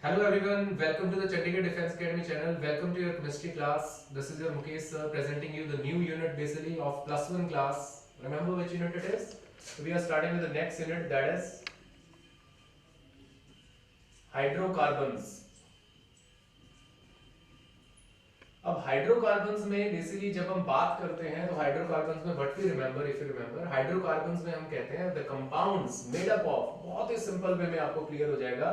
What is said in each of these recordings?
Hello everyone, welcome to the Chandigarh Defence Academy channel. Welcome to your chemistry class. This is your Mukesh sir presenting you the new unit basically of plus one class. Remember which unit it is? So we are starting with the next unit, that is hydrocarbons. अब hydrocarbons में basically जब हम बात करते हैं तो hydrocarbons में what we remember, if you remember, hydrocarbons में हम कहते हैं the compounds made up of, बहुत ही सिंपल वे में आपको क्लियर हो जाएगा,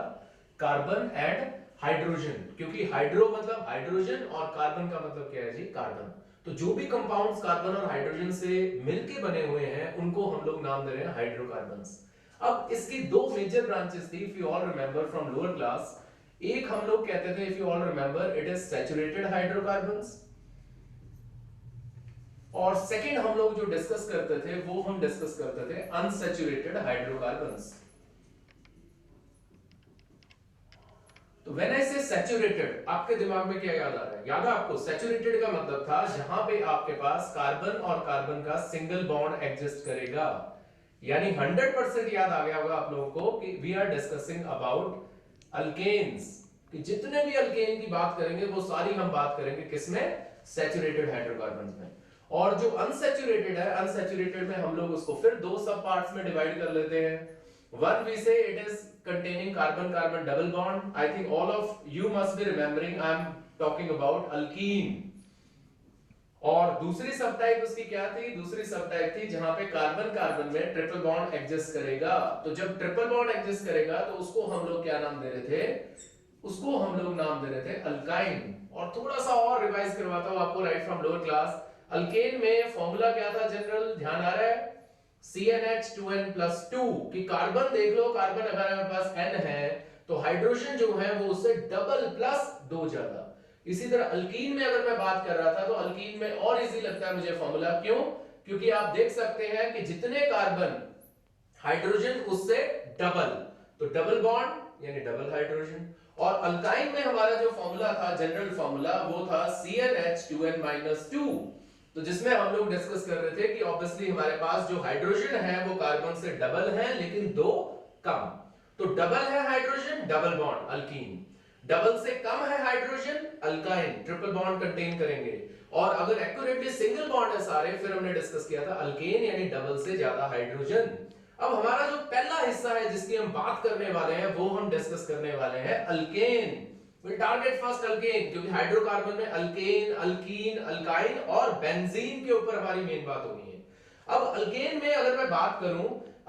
कार्बन एंड हाइड्रोजन। क्योंकि हाइड्रो मतलब हाइड्रोजन और कार्बन का मतलब क्या है जी, कार्बन। तो जो भी कंपाउंड्स कार्बन और हाइड्रोजन से मिलके बने हुए हैं उनको हम लोग नाम दे रहे हैं हाइड्रोकार्बन्स। अब इसकी दो मेजर ब्रांचेस थी, if you all remember from lower class. एक हम लोग कहते थे, if you all remember, it is saturated hydrocarbons, और सेकंड हम लोग जो डिस्कस करते थे वो हम डिस्कस करते थे अनसैचुरेटेड हाइड्रोकार्बन्स। तो व्हेन आई से सैचुरेटेड, आपके दिमाग में क्या याद आ रहा है? याद है आपको? सैचुरेटेड का मतलब था जहां पे आपके पास कार्बन और कार्बन का सिंगल बॉन्ड एग्जिस्ट करेगा। यानी 100% याद आ गया होगा आप लोगों को कि we are discussing about alkanes, कि जितने भी अल्केन की बात करेंगे वो सारी हम बात करेंगे किसमें? सैचुरेटेड हाइड्रोकार्बन्स में। और जो अनसैचुरेटेड है, अनसैचुरेटेड में हम लोग उसको फिर दो सब पार्ट्स में डिवाइड कर लेते हैं। वन वी से it is containing carbon carbon double bond. I think all of you must be remembering I am talking about alkene. और दूसरी सब टाइप उसकी क्या थी? दूसरी सब टाइप थी जहां पे कार्बन कार्बन में ट्रिपल बॉन्ड एग्जिस्ट करेगा। तो जब ट्रिपल बॉन्ड एग्जिस्ट करेगा तो उसको हम लोग क्या नाम दे रहे थे? उसको हम लोग नाम दे रहे थे अल्काइन। और थोड़ा सा और रिवाइज करवाता हूं आपको right from lower class. Alkane में फॉर्मूला क्या था जनरल, ध्यान आ रहा है? CnH2n+2, कि कार्बन देख लो, कार्बन अगर हमारे पास n है तो हाइड्रोजन जो है वो उससे डबल प्लस 2 ज्यादा। इसी तरह अल्कीन में अगर मैं बात कर रहा था तो अल्कीन में और इजी लगता है मुझे फॉर्मूला। क्यों? क्योंकि आप देख सकते हैं कि जितने कार्बन हाइड्रोजन उससे डबल, तो डबल बॉन्ड यानी डबल हाइड्रोजन। और अल्काइन में हमारा जो फॉर्मूला था, जनरल फॉर्मूला, वो था CnH2n-2, तो जिसमें हम लोग डिस्कस कर रहे थे कि ऑब्वियसली हमारे पास जो हाइड्रोजन है वो कार्बन से डबल है लेकिन दो कम। तो डबल है hydrogen, double bond alkyne. Double से कम है hydrogen, alkyne, triple bond contain करेंगे। और अगर एक्यूरेटली सिंगल बॉन्ड है सारे, फिर हमने डिस्कस किया था अल्केन यानी डबल से ज्यादा हाइड्रोजन। अब हमारा जो पहला हिस्सा है जिसकी हम बात करने वाले हैं वो हम डिस्कस करने वाले हैं alkane. We'll target first alkane, क्योंकि हाइड्रोकार्बन में अल्केन, अल्कीन, अल्काइन और बेंजीन के ऊपर हमारी मेन बात होनी है। अब अल्केन में अगर मैं बात करूं,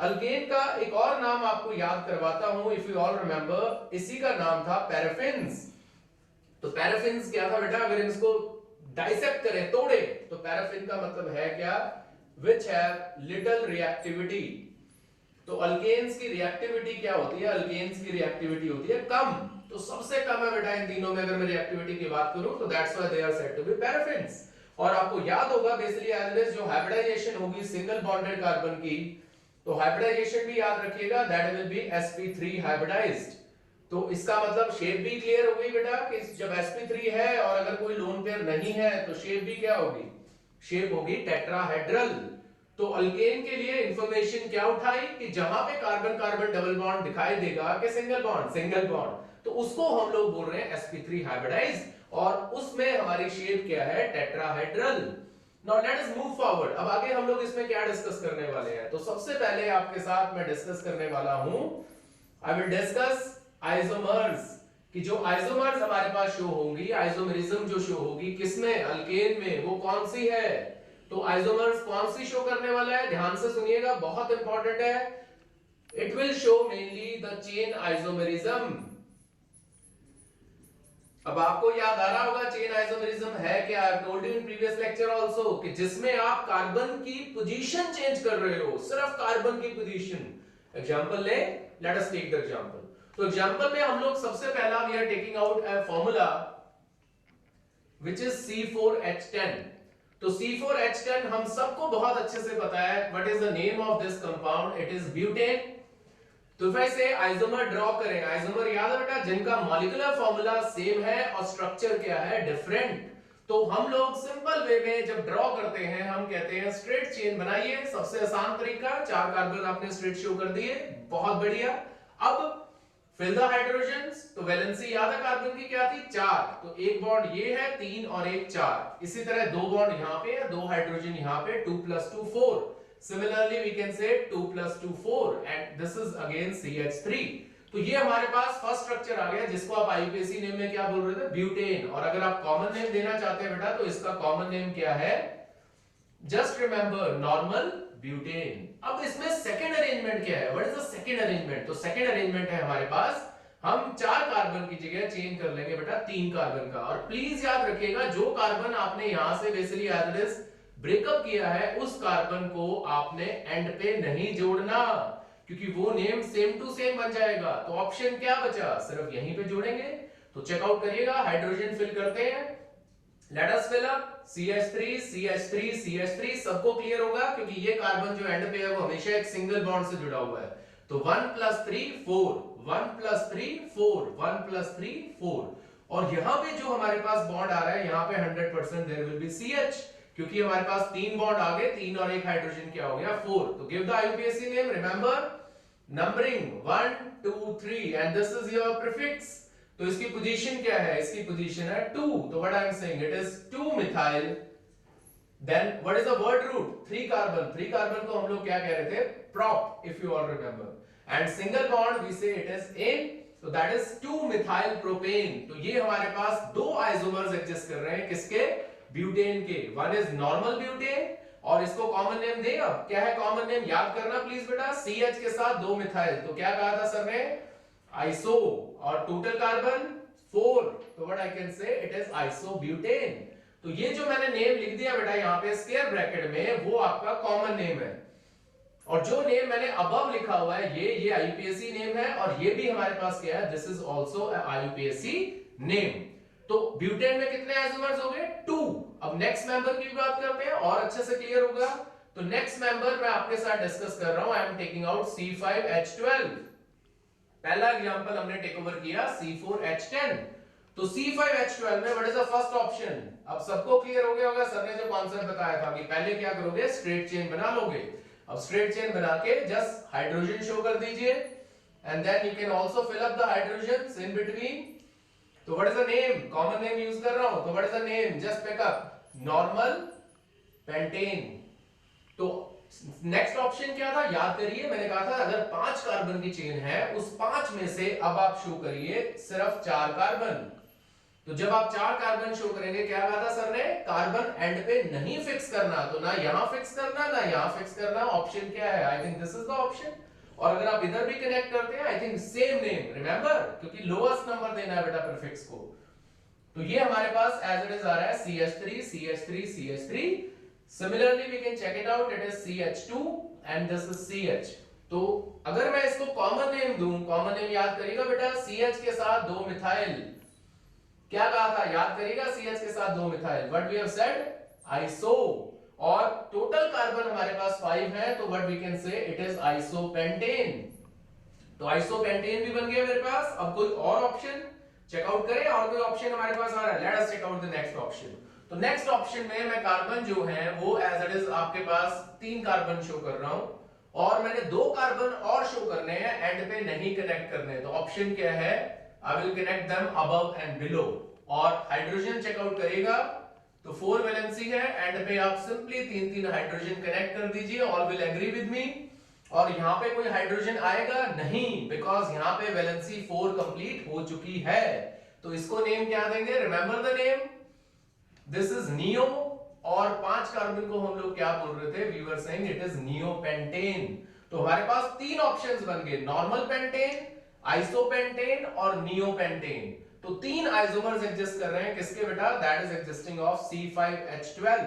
अल्केन का एक और नाम आपको याद करवाता हूं, इफ यू ऑल रिमेंबर, इसी का नाम था पैराफिन्स। तो पैराफिन्स क्या था बेटा? अगर इसको डाइसेक्ट करें, तोड़े, तो पैराफिन का मतलब है क्या? Which have little reactivity. तो अल्केन्स की रिएक्टिविटी क्या होती है? अल्केन्स की रिएक्टिविटी होती है कम। तो सबसे कम है बेटा इन तीनों में अगर मैं रिएक्टिविटी की बात करूं तो that's why they are said to be paraffins. और आपको याद होगा बेसिकली एज जो हाइब्रिडाइजेशन होगी सिंगल बॉन्डेड कार्बन की, तो हाइब्रिडाइजेशन भी याद रखिएगा, that will be sp3 hybridised. तो इसका मतलब शेप भी क्लियर हो गई बेटा कि जब sp3 है और अगर कोई लोन पेयर नहीं है तो शेप भी क्या होगी? शेप होगी टेट्राहेड्रल। तो अल्केन के लिए इंफॉर्मेशन क्या उठाई कि जहां पे कार्बन कार्बन डबल बॉन्ड दिखाई देगा कि सिंगल बॉन्ड, सिंगल बॉन्ड, तो उसको हम लोग बोल रहे हैं sp3 हाइब्रिडाइज्ड, और उसमें हमारी शेप क्या है? Tetrahedral. Now let us move forward. अब आगे हम लोग इसमें क्या डिस्कस करने वाले हैं? तो सबसे पहले आपके साथ मैं डिस्कस करने वाला हूं, आई विल डिस्कस आइसोमर्स, कि जो आइसोमर्स हमारे पास शो होंगी, आइसोमेरिज्म जो शो होगी किसमें? अल्केन में, वो कौन सी है? तो आइसोमर्स कौन सी शो करने वाला है? ध्यान से सुनिएगा, बहुत इंपॉर्टेंट है। It will show mainly the chain isomerism. अब आपको याद आ रहा होगा चेन आइसोमेरिज्म है क्या? I told you in previous lecture also कि जिसमें आप कार्बन की पोजीशन चेंज कर रहे हो, सिर्फ कार्बन की पोजीशन। एग्जांपल ले, let us take the example. तो एग्जांपल में हम लोग सबसे पहला we are taking out a formula which is C4H10। तो C4H10 हम सबको बहुत अच्छे से पता है। What is the name of this compound? It is butane. तो फिर से आइसोमर ड्रॉ करें। आइसोमर याद है बेटा, जिनका मॉलिक्यूलर फॉर्मूला सेम है और स्ट्रक्चर क्या है? डिफरेंट। तो हम लोग सिंपल वे में जब ड्रॉ करते हैं हम कहते हैं स्ट्रेट चेन बनाइए। सबसे आसान तरीका, 4 कार्बन आपने स्ट्रेट शो कर दिए, बहुत बढ़िया। अब फिल द हाइड्रोजन्स, तो वैलेंसी याद है कार्बन की क्या थी 4, तो एक बॉन्ड ये है 3 और एक 4, इसी तरह दो बॉन्ड यहां पे है, दो हाइड्रोजन यहां पे, 2 + 2 4, सिमिलरली वी कैन से 2 + 2 4 and this is again CH3। तो ये हमारे पास फर्स्ट स्ट्रक्चर आ गया जिसको आप आईयूपीएसी नेम में क्या बोल रहे थे, ब्यूटेन। और अगर आप कॉमन नेम देना चाहते हैं बेटा तो इसका कॉमन नेम क्या है, जस्ट रिमेंबर नॉर्मल ब्यूटेन। अब इसमें सेकंड अरेंजमेंट क्या है, what is the second arrangement, तो सेकंड अरेंजमेंट है हमारे पास, हम 4 कार्बन की जगह चेंज कर लेंगे बेटा 3 कार्बन का। और प्लीज याद रखिएगा जो कार्बन आपने यहां से basically as it is break up किया है उस कार्बन को आपने एंड पे नहीं जोड़ना, क्योंकि वो नेम सेम टू सेम बन जाएगा। तो ऑप्शन क्या बचा, सिर्फ यहीं पे जोड़ेंगे। तो चेकआउट करिएगा, हाइड्रोजन फिल करते हैं, लेट अस fill up CH3 CH3 CH3, सबको क्लियर होगा क्योंकि ये कार्बन जो एंड पे है वो हमेशा एक सिंगल बॉन्ड से जुड़ा हुआ है। तो 1 + 3 4, 1 + 3 4, 1 + 3 4, और यहां पे जो हमारे पास बॉन्ड आ रहा है यहां पे 100% देयर विल बी CH, क्योंकि हमारे पास 3 बॉन्ड आ गए, 3 और एक हाइड्रोजन क्या हो गया 4। तो give the IUPAC name, remember numbering 1 2 3 and this is your prefix. तो इसकी पोजीशन क्या है, इसकी पोजीशन है 2, तो what I am saying it is 2 methyl. Then what is the word root, 3 carbon, 3 carbon को हम लोग क्या कह रहे थे, prop, if you all remember, and single bond we say it is in, so that is 2 methyl propane। तो ये हमारे पास दो आइसोमर्स एग्जिस्ट कर रहे हैं, किसके, ब्यूटेन के। वन इज नॉर्मल ब्यूटेन और इसको कॉमन नेम दे, अब क्या है कॉमन नेम याद करना प्लीज बेटा, CH के साथ 2 मिथाइल, तो क्या कहा था सर ने, आइसो, और टोटल कार्बन 4, तो what I can say it is isobutane. तो ये जो मैंने नेम लिख दिया बेटा यहाँ पे स्क्वायर ब्रैकेट में, वो आपका कॉमन नेम है। और जो नेम मैंने अबव लिखा हुआ है ये आईयूपीएसी नेम है, और ये भी हमारे पास क्या है, this is also a IUPAC name. तो ब्यूटेन में कितने आइसोमर्स हो गए, 2। अब नेक्स्ट मेंबर की बात करते हैं और अच्छे से क्लियर होगा। तो नेक्स्ट मेंबर मैं आपके साथ डिस्कस कर रहा हूं, I am taking out C5H12। पहला एग्जांपल हमने टेक ओवर किया C4H10। तो C5H12 में what is the first option, अब सबको क्लियर हो गया होगा, सर ने जो कॉन्सेप्ट बताया था कि पहले क्या करोगे, स्ट्रेट चेन बना लोगे। अब स्ट्रेट चेन बना के जस्ट हाइड्रोजन शो कर दीजिए and then you can also fill up the hydrogens in between. तो what is the name, common name use कर रहा हूं, तो what is the name, just pick up normal pentane. तो नेक्स्ट ऑप्शन क्या था, याद करिए मैंने कहा था अगर 5 कार्बन की चेन है उस 5 में से अब आप शो करिए सिर्फ 4 कार्बन। तो जब आप 4 कार्बन शो करेंगे, क्या कहा था सर ने, कार्बन एंड पे नहीं फिक्स करना, तो ना यहां फिक्स करना ना यहां फिक्स करना, ऑप्शन क्या है, I think this is the option. और अगर आप इधर भी कनेक्ट करते हैं, I think same name, remember, क्योंकि लोएस्ट नंबर देना है बेटा प्रीफिक्स को। तो ये हमारे पास एज इट इज आ रहा है CH3 CH3 CH3। Similarly we can check it out, it is CH2 and this is CH। तो अगर मैं इसको कॉमन नेम दूं, कॉमन नेम याद करिएगा बेटा, CH के साथ 2 मिथाइल, क्या कहा था याद करिएगा, CH के साथ 2 methyl, what we have said, iso. और टोटल कार्बन हमारे पास 5 है, तो what we can say it is isopentane. तो आइसोपेंटेन भी बन गया मेरे पास। अब कोई और ऑप्शन चेकआउट करें, और कोई ऑप्शन हमारे पास आ रहा है, let us check out the next option. तो नेक्स्ट ऑप्शन में मैं कार्बन जो है वो एज इट इज आपके पास 3 कार्बन शो कर रहा हूं, और मैंने 2 कार्बन और शो करने हैं, एंड पे नहीं कनेक्ट करने। तो ऑप्शन क्या है, I will connect them above and below. और हाइड्रोजन चेकआउट करेगा तो 4 वैलेंसी है, एंड पे आप सिंपली 3 हाइड्रोजन कनेक्ट कर दीजिए, all will agree with me. और यहां पे कोई हाइड्रोजन आएगा नहीं, बिकॉज यहां पे वैलेंसी 4 कंप्लीट हो चुकी है। तो इसको नेम क्या देंगे, remember the name, this is neo. और 5 कार्बन को हम लोग क्या बोल रहे थे, we were saying it is neopentane. तो हमारे पास 3 ऑप्शंस बन गए, नॉर्मल पेंटेन, आइसोपेंटेन और नियोपेंटेन। तो 3 आइसोमर्स एग्जिस्ट कर रहे हैं, किसके बेटा, that is existing of C5H12।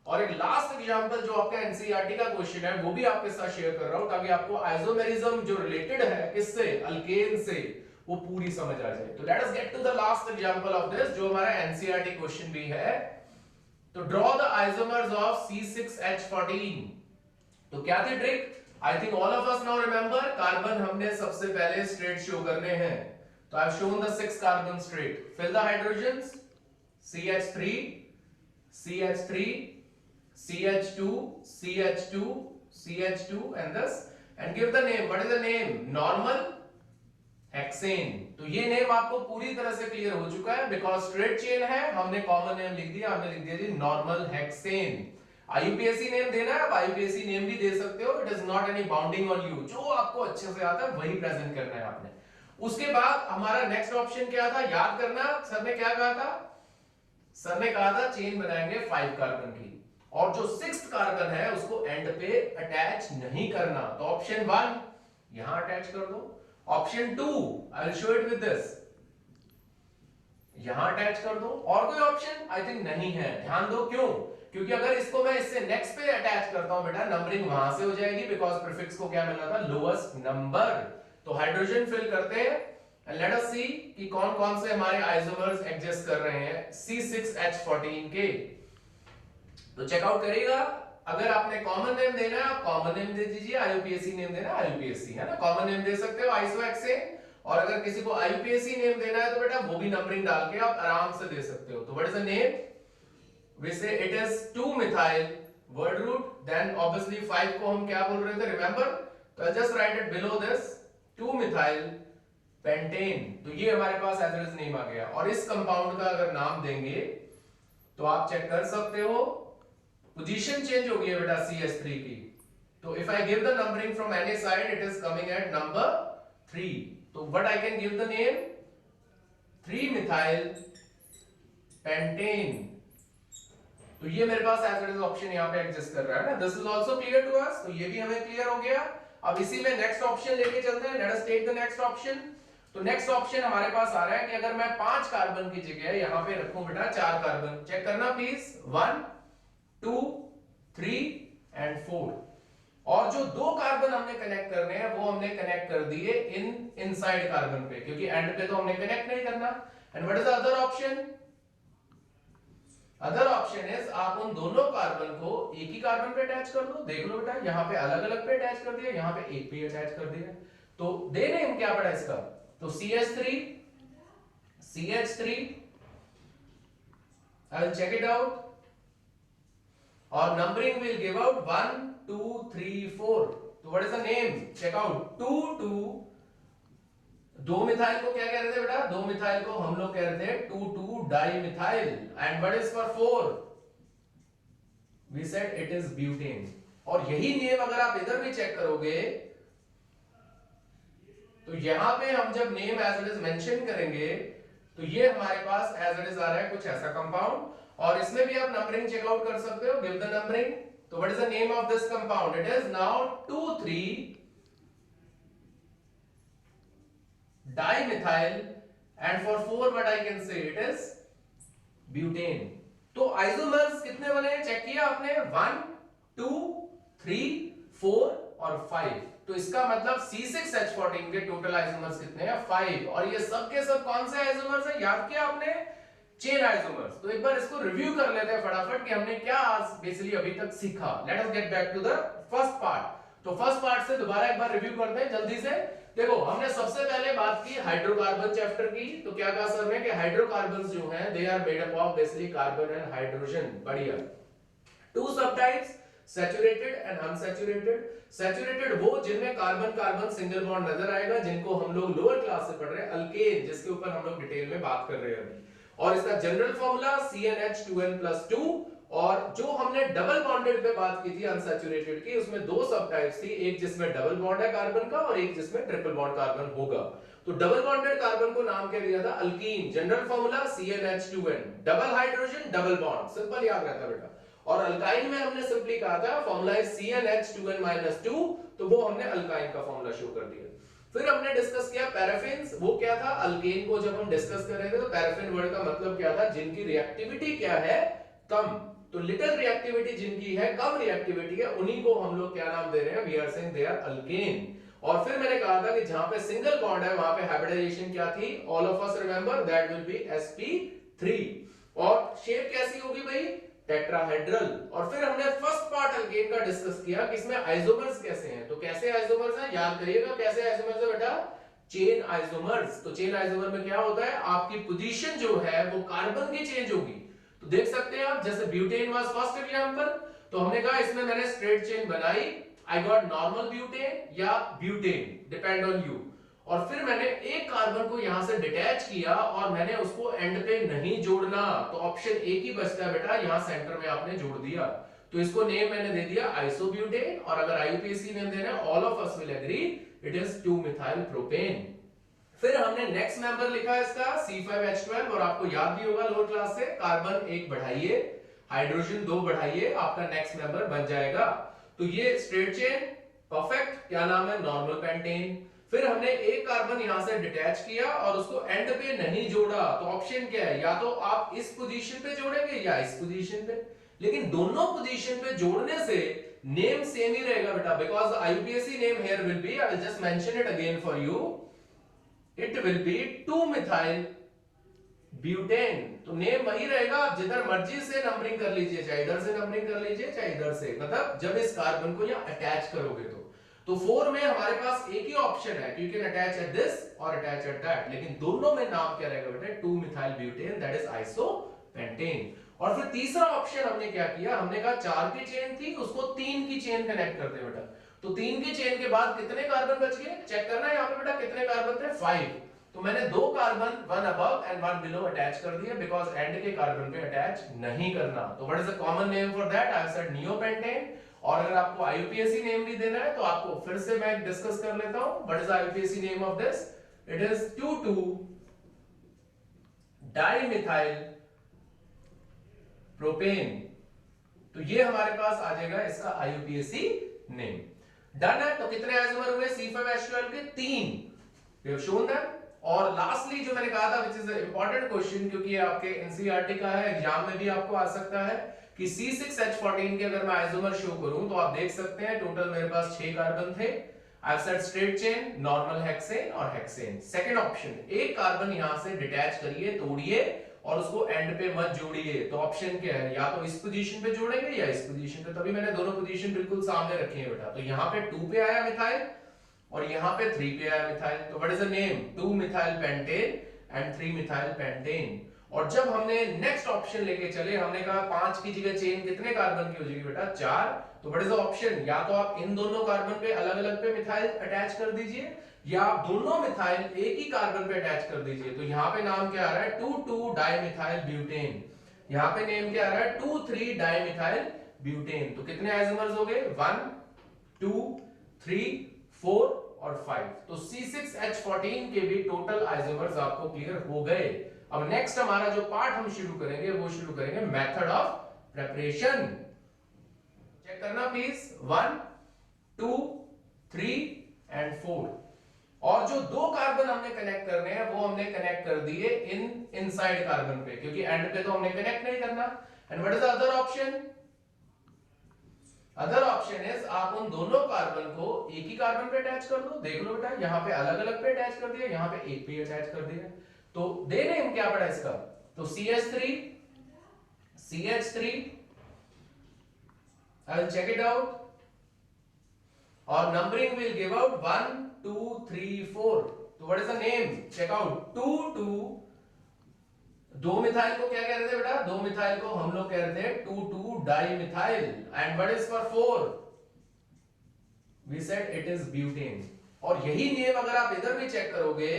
और एक लास्ट एग्जांपल जो आपका एनसीईआरटी का क्वेश्चन है वो भी आपके साथ शेयर कर रहा हूं, ताकि आपको आइसोमेरिज्म जो रिलेटेड है किससे, अल्केन से, वो पूरी समझ आ जाए। तो let us get to the last example of this, जो हमारा एनसीईआरटी क्वेश्चन भी है। तो draw the isomers of C6H14। तो क्या थी trick, I think all of us now remember, carbon हमने सबसे पहले स्ट्रेट शो करने हैं। तो I have shown the 6 carbon straight, fill the hydrogens, CH3 CH3 CH2 CH2 CH2 and this, and give the name, what is the name, normal hexane. तो ये name आपको पूरी तरह से क्लियर हो चुका है, बिकॉज स्ट्रेट चेन है, हमने कॉमन नेम लिख दिया, हमने लिख दिया जी नॉर्मल हेक्सेन। आईयूपीएसी नेम देना है, आप आईयूपीएसी नेम भी दे सकते हो, it is not any bounding on you, जो आपको अच्छे से आता है वही प्रेजेंट करना है आपने। उसके बाद हमारा नेक्स्ट ऑप्शन क्या था, याद करना, सर ने क्या कहा था, सर ने कहा था चेन बनाएंगे 5 कार्बन की, और जो 6th कार्बन है उसको एंड पे अटैच नहीं करना, तो ऑप्शन 1 यहां अटैच कर दो, option 2 I will show it with this, यहां अटैच कर दो, और कोई ऑप्शन आई थिंक नहीं है, ध्यान दो क्यों, क्योंकि अगर इसको मैं इससे नेक्स्ट पे अटैच करता हूं बेटा, नंबरिंग वहां से हो जाएगी, बिकॉज प्रीफिक्स को क्या मिलना था, लोएस्ट नंबर। तो हाइड्रोजन फिल करते हैं, एंड लेट अस सी कि कौन कौन से हमारे आइसोमर्स एग्जिस्ट कर रहे हैं C6H14 के। तो चेकआउट करिएगा, अगर आपने कॉमन नेम देना है आप कॉमन नेम दे दीजिए, आईयूपीएसी नेम देना है आईयूपीएसी, है ना, कॉमन नेम दे सकते हो आइसोहेक्सेन, और अगर किसी को आईयूपीएसी नेम देना है तो बेटा वो भी नंबरिंग डाल के आप आराम से दे सकते हो। तो what is the name, we say it is 2-methyl word root, then obviously 5 को हम क्या बोल रहे थे, remember, तो I'll just write it below this, 2-methyl pentane। तो ये हमारे पास as it is नेम आ गया, और इस कंपाउंड का अगर नाम देंगे तो आप चेक कर सकते हो, पोजीशन चेंज हो गई है बेटा CH3 की, तो if I give the numbering from any side it is coming at number 3, तो what I can give the name, 3-methyl pentane। तो ये मेरे पास एज इट इज ऑप्शन यहाँ पे एग्जिस्ट कर रहा है ना, this is also clear to us, तो ये भी हमें क्लियर हो गया। अब इसी में नेक्स्ट ऑप्शन लेके चलते हैं, let us take the next option. तो नेक्स्ट ऑप्शन हमारे पास आ रहा है कि अगर मैं 5 कार्बन की जगह यहाँ पे रखूं बेटा 4 कार्बन, चेक करना प्लीज, 1 2 3 एंड 4, और जो 2 कार्बन हमने कनेक्ट करने हैं वो हमने कनेक्ट कर दिए इनसाइड कार्बन पे, क्योंकि एंड पे तो हमने कनेक्ट नहीं करना। And what is the other option, other option is आप उन दोनों कार्बन को एक ही कार्बन पे अटैच कर दो, देख लो बेटा यहाँ पे अलग अलग पे अटैच कर दिया, यहाँ पे एक पे अटैच कर दिया, तो दे नेम क्या पड़ा इसका, तो CH3 I will check it out, और नंबरिंग विल गिव आउट 1 2 3 4, तो what is the name, check out 2 2, 2 methyl को क्या कह रहे थे बेटा, 2 मिथाइल को हम लोग कह रहे थे 2 dimethyl, and what is for 4, we said it is butane. और यही नेम अगर आप इधर भी चेक करोगे तो यहां पे हम जब name as it is mention करेंगे तो ये हमारे पास एज इट इज आ रहा है कुछ ऐसा कंपाउंड, और इसमें भी आप नंबरिंग चेकआउट कर सकते हो, गिव द नंबरिंग। तो what is the name of this compound, it is now 2 3 dimethyl, and for 4 what I can say, it is butane। तो आइसोमर्स कितने बने हैं चेक किया आपने, 1 2 3 4 और 5, तो इसका मतलब C6H14 के टोटल आइसोमर्स कितने हैं, 5, और ये सब के सब कौन से आइसोमर्स हैं, याद किया आपने, चेन आइसोमर्स। तो एक बार इसको रिव्यू कर लेते हैं फटाफट कि हमने क्या आज बेसिकली अभी तक सीखा। Let us get back to the first part. तो फर्स्ट पार्ट से दोबारा एक बार रिव्यू करते हैं जल्दी से। देखो हमने सबसे पहले बात की हाइड्रोकार्बन चैप्टर की, तो क्या कहा सर ने कि हाइड्रोकार्बन्स जो हैं they are made up of basically carbon and hydrogen. बढ़िया। Two subtypes, saturated and unsaturated. Saturated वो जिनमें कार्बन कार्बन सिंगल बॉन्ड नजर आएगा, जिनको हम लोग लोअर क्लास से पढ़ रहे हैं, अल्केन, जिसके ऊपर हम लोग डिटेल में बात कर रहे हैं अभी। और इसका जनरल फॉर्मूला CnH2n+2। और जो हमने डबल बॉन्डेड पे बात की थी अनसैचुरेटेड की, उसमें दो सब टाइप्स थी, एक जिसमें डबल बॉन्ड है कार्बन का और एक जिसमें ट्रिपल बॉन्ड कार्बन होगा। तो डबल बॉन्डेड कार्बन को नाम क्या दिया था, alkyne. General formula CnH2n, double hydrogen double bond, simple याद रहता बेटा। और अल्काइन में हमने सिंपली कहा था फॉर्मूला इज CnH2n-2, तो वो हमने अल्काइन का फॉर्मूला शो कर दिया। फिर हमने डिस्कस किया पैराफिन्स, वो क्या था, अल्केन को जब हम डिस्कस कर रहे थे तो पैराफिन वर्ड का मतलब क्या था, जिनकी रिएक्टिविटी क्या है, कम। तो लिटिल रिएक्टिविटी जिनकी है, कम रिएक्टिविटी है, उन्हीं को हम लोग क्या नाम दे रहे हैं, we are saying they are alkane. और फिर मैंने कहा था कि जहां पे सिंगल बॉन्ड है वहां पे हाइब्रिडाइजेशन क्या थी, all of us remember that will be sp3। और शेप कैसी होगी भाई, टेट्राहेड्रल। और फिर हमने फर्स्ट पार्ट अल्केन का डिस्कस किया कि इसमें आइसोमर्स कैसे हैं। तो कैसे आइसोमर्स हैं, याद करिएगा कैसे आइसोमर्स है बेटा, चेन आइसोमर्स। तो चेन आइसोमर में क्या होता है, आपकी पोजीशन जो है वो कार्बन की चेंज होगी। तो देख सकते हैं आप, जैसे ब्यूटेन वाज फर्स्ट एग्जांपल, तो हमने कहा इसमें मैंने स्ट्रेट चेन बनाई, आई गॉट नॉर्मल ब्यूटेन या ब्यूटेन, डिपेंड ऑन यू। और फिर मैंने एक कार्बन को यहां से डिटैच किया और मैंने उसको एंड पे नहीं जोड़ना, तो ऑप्शन ए की बचता है बेटा, यहां सेंटर में आपने जोड़ दिया। तो इसको नेम मैंने दे दिया आइसोब्यूटेन, और अगर आईयूपीएसी नेम देना है all of us will agree it is 2 methyl propane. फिर हमने नेक्स्ट मेंबर लिखा है इसका C5H12, और आपको याद भी होगा लोअर क्लास से, कार्बन 1 बढ़ाइए, हाइड्रोजन 2 बढ़ाइए, आपका नेक्स्ट मेंबर बन जाएगा। तो ये स्ट्रेट चेन परफेक्ट, क्या नाम है, नॉर्मल पेंटेन। फिर हमने एक कार्बन यहां से डिटैच किया और उसको एंड पे नहीं जोड़ा, तो ऑप्शन क्या है, या तो आप इस पोजीशन पे जोड़ेंगे या इस पोजीशन पे, लेकिन दोनों पोजीशन पे जोड़ने से नेम सेम ही रहेगा बेटा, because IUPAC name here will be, I will just mention it again for you, it will be 2 methyl butane. तो नेम वही रहेगा, आप जिधर मर्जी से नंबरिंग कर लीजिए, चाहे इधर से नंबरिंग कर लीजिए चाहे इधर से, मतलब जब इस कार्बन को यहां अटैच करोगे तो 4 में हमारे पास एक ही ऑप्शन है, you can attach at this और अटैच एट दैट, लेकिन दोनों में नाम क्या रहेगा बेटा, 2 methyl butane, that is isopentane. और फिर तीसरा ऑप्शन हमने क्या किया, हमने कहा 4 की चेन थी उसको 3 की चेन कनेक्ट करते बेटा, तो 3 की चेन के बाद कितने कार्बन बच गए, चेक करना है यहां पे बेटा, कितने कार्बन थे, 5। तो मैंने 2 carbon, 1 above and 1 below attach कर दिया, बिकॉज एंड के कार्बन पे अटैच नहीं करना। तो what is the common name for that, I have said neopentane. और अगर आपको आईयूपीएसी नेम भी देना है तो आपको फिर से मैं डिस्कस कर लेता हूं, what is IUPAC name of this, it is 2,2 dimethyl propane. तो ये हमारे पास आ जाएगा इसका आईयूपीएसी नेम। डन है। तो कितने आइसोमर हुए C5H12 के, 3, वी हैव शोन दैट। और लास्टली जो मैंने कहा था, विच इज इंपॉर्टेंट क्वेश्चन, क्योंकि ये आपके एनसीईआरटी का है, एग्जाम में भी आपको आ सकता है, कि C6H14 के अगर मैं आइसोमर शो करूं तो आप देख सकते हैं टोटल मेरे पास 6 कार्बन थे। I have said straight chain, normal hexane और हेक्सेन। सेकंड ऑप्शन, एक कार्बन यहां से डिटैच करिए, तोड़िए और उसको एंड पे मत जोड़िए, तो ऑप्शन क्या है, या तो इस पोजीशन पे जोड़ेंगे या इस पोजीशन पे। तभी मैंने दोनों पोजीशन बिल्कुल सामने रखी है बेटा। तो यहां पे 2 पे आया मिथाइल और यहां पे 3 पे आया मिथाइल, तो what is the name, 2 methyl pentane and 3 methyl pentane. और जब हमने नेक्स्ट ऑप्शन लेके चले, हमने कहा 5 की जगह चेन कितने कार्बन की हो जाएगी बेटा, 4। तो व्हाट इज द ऑप्शन, या तो आप इन दोनों कार्बन पे अलग अलग पे मिथाइल अटैच कर दीजिए, या आप दोनों मिथाइल एक ही कार्बन पे अटैच कर दीजिए। तो यहाँ पे नाम क्या आ रहा है, 2,2 डाइमिथाइल ब्यूटेन। यहाँ पे नेम क्या आ रहा है, 2,3 डाइमिथाइल ब्यूटेन। तो कितने आइसोमर्स हो गए, 1, 2, 3, 4 और 5। तो C6H14 के भी टोटल आइसोमर्स आपको क्लियर हो गए। अब नेक्स्ट हमारा जो पार्ट हम शुरू करेंगे वो शुरू करेंगे मेथड ऑफ प्रिपरेशन। चेक करना प्लीज, 1, 2, 3 एंड 4। और जो 2 कार्बन हमने कनेक्ट करने हैं वो हमने कनेक्ट कर दिए इनसाइड कार्बन पे, क्योंकि एंड पे तो हमने कनेक्ट नहीं करना। And what is the other option, other option is आप उन दोनों कार्बन को एक ही कार्बन पे अटैच कर दो। देख लो बेटा, यहाँ पे अलग अलग पे अटैच कर दिया, यहाँ पे एक पे अटैच कर दिया। तो दे नेम क्या पड़ा इसका, तो CH3, CH3, I will check it out, और नंबरिंग विल गिव आउट 1, 2, 3, 4। तो what is the name, check out, 2, 2, 2 methyl को क्या कह रहे थे बेटा, 2 मिथाइल को हम लोग कह रहे थे 2,2 dimethyl. And what is for 4, we said it is butane. और यही नेम अगर आप इधर भी चेक करोगे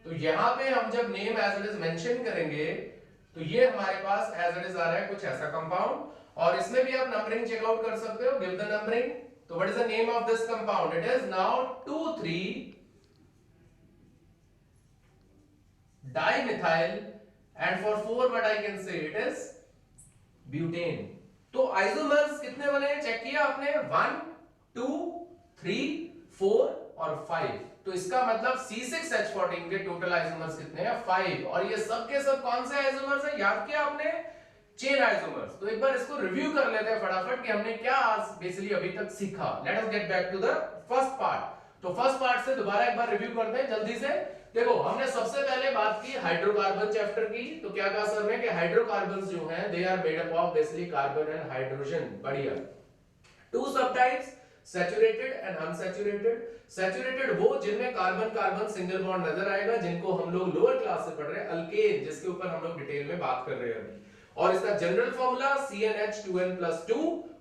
तो यहां पे हम जब name as it is mention करेंगे तो ये हमारे पास एज इट इज आ रहा है कुछ ऐसा कंपाउंड, और इसमें भी आप नंबरिंग चेक आउट कर सकते हो, गिव द नंबरिंग। तो what is the name of this compound, it is now 2,3 dimethyl, and for 4 what I can say, it is butane। तो आइसोमर्स कितने बने चेक किया आपने, 1, 2, 3, 4 और 5। तो इसका मतलब C6H14 के टोटल आइसोमर्स कितने हैं, 5। और ये सब के सब कौन से आइसोमर्स हैं, याद किया आपने, चेन आइसोमर्स। तो एक बार इसको रिव्यू कर लेते हैं फटाफट कि हमने क्या आज बेसिकली अभी तक सीखा। Let us get back to the first part. तो फर्स्ट पार्ट से दोबारा एक बार रिव्यू करते हैं जल्दी से। देखो, हमने सबसे पहले बात की हाइड्रोकार्बन चैप्टर की। तो क्या कहा सर ने कि हाइड्रोकार्बन्स जो हैं they are made up of basically carbon and hydrogen. बढ़िया। 2 subtypes, saturated and unsaturated. Saturated वो जिनमें कार्बन कार्बन सिंगल बॉन्ड नजर आएगा, जिनको हम लोग लोअर क्लास से पढ़ रहे हैं, अल्केन, जिसके ऊपर हम लोग डिटेल में बात कर रहे हैं अभी। और इसका जनरल फॉर्मूला CnH2n+2,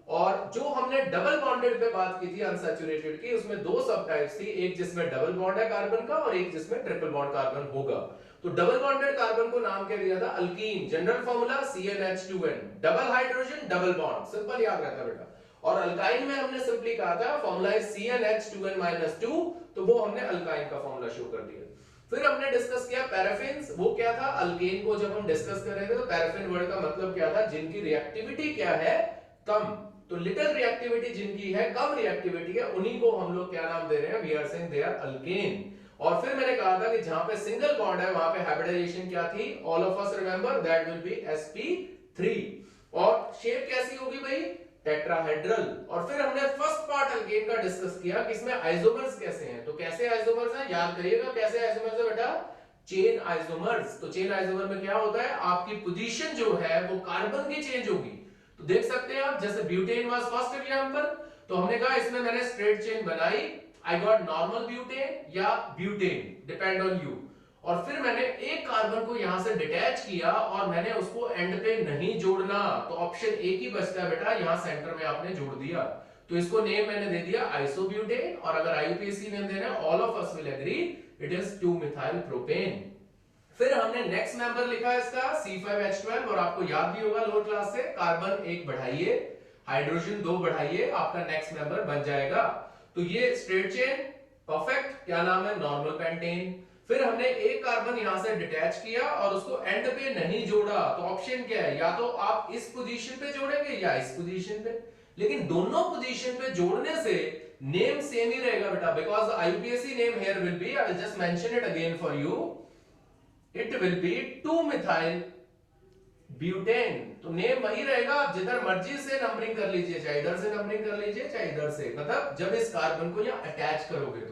और जो हमने डबल बॉन्डेड पे बात की थी अनसैचुरेटेड की, उसमें दो सब टाइप्स थी, एक जिसमें डबल बॉन्ड है कार्बन का और एक जिसमें ट्रिपल बॉन्ड कार्बन होगा। तो डबल बॉन्डेड कार्बन को नाम क्या दिया था? Alkyne. General formula CnH2n, double hydrogen double bond, simple याद रहता बेटा। और अल्काइन में हमने सिंपली कहा था फॉर्मूला है CnH2n-2, तो वो हमने अल्काइन का फॉर्मूला शो कर दिया। फिर हमने डिस्कस किया पैराफिन्स, वो क्या था? अल्केन को जब हम डिस्कस कर रहे थे तो पैराफिन वर्ड का मतलब क्या था? जिनकी रिएक्टिविटी क्या है? कम। तो लिटिल रिएक्टिविटी जिनकी है, कम रिएक्टिविटी है, उन्हीं को हम लोग क्या नाम दे रहे हैं? We are saying they are alkane. और फिर मैंने कहा था कि जहां पे सिंगल बॉन्ड है वहां पे हाइब्रिडाइजेशन क्या थी? All of us remember that will be sp3। और शेप कैसी होगी भाई? टेट्राहेड्रल। और फिर हमने फर्स्ट पार्ट अल्केन का डिस्कस किया कि इसमें आइसोमर्स कैसे हैं। तो कैसे आइसोमर्स हैं याद करिएगा, कैसे आइसोमर्स है बेटा? Chain isomers. तो चेन आइसोमर में क्या होता है? आपकी पोजीशन जो है वो कार्बन की चेंज होगी। तो देख सकते हैं आप, जैसे ब्यूटेन वाज फर्स्ट एग्जांपल, तो हमने कहा इसमें मैंने स्ट्रेट चेन बनाई, आई गॉट नॉर्मल ब्यूटेन या ब्यूटेन, डिपेंड ऑन यू। और फिर मैंने एक कार्बन को यहां से डिटैच किया और मैंने उसको एंड पे नहीं जोड़ना, तो ऑप्शन ए की बचता है बेटा, यहां सेंटर में आपने जोड़ दिया। तो इसको नेम मैंने दे दिया आइसोब्यूटेन, और अगर आईयूपीएसी नेम देना है, all of us will agree, it is 2 methyl propane. फिर हमने नेक्स्ट मेंबर लिखा इसका C5H12, और आपको याद भी होगा लोअर क्लास से, कार्बन एक बढ़ाइए, हाइड्रोजन 2 बढ़ाइए, आपका नेक्स्ट मेंबर बन जाएगा। तो ये स्ट्रेट चेन, परफेक्ट, क्या नाम है? Normal pentane. फिर हमने एक कार्बन यहां से डिटैच किया और उसको एंड पे नहीं जोड़ा, तो ऑप्शन क्या है? या तो आप इस पोजीशन पे जोड़ेंगे या इस पोजीशन पे, लेकिन दोनों पोजीशन पे जोड़ने से नेम सेम ही रहेगा बेटा, because IUPAC name here will be, I will just mention it again for you, it will be 2 methyl butane. तो नेम वही रहेगा, आप जिधर मर्जी से नंबरिंग कर लीजिए, चाहे इधर से नंबरिंग कर लीजिए चाहे इधर से, मतलब जब इस कार्बन को यहां अटैच करोगे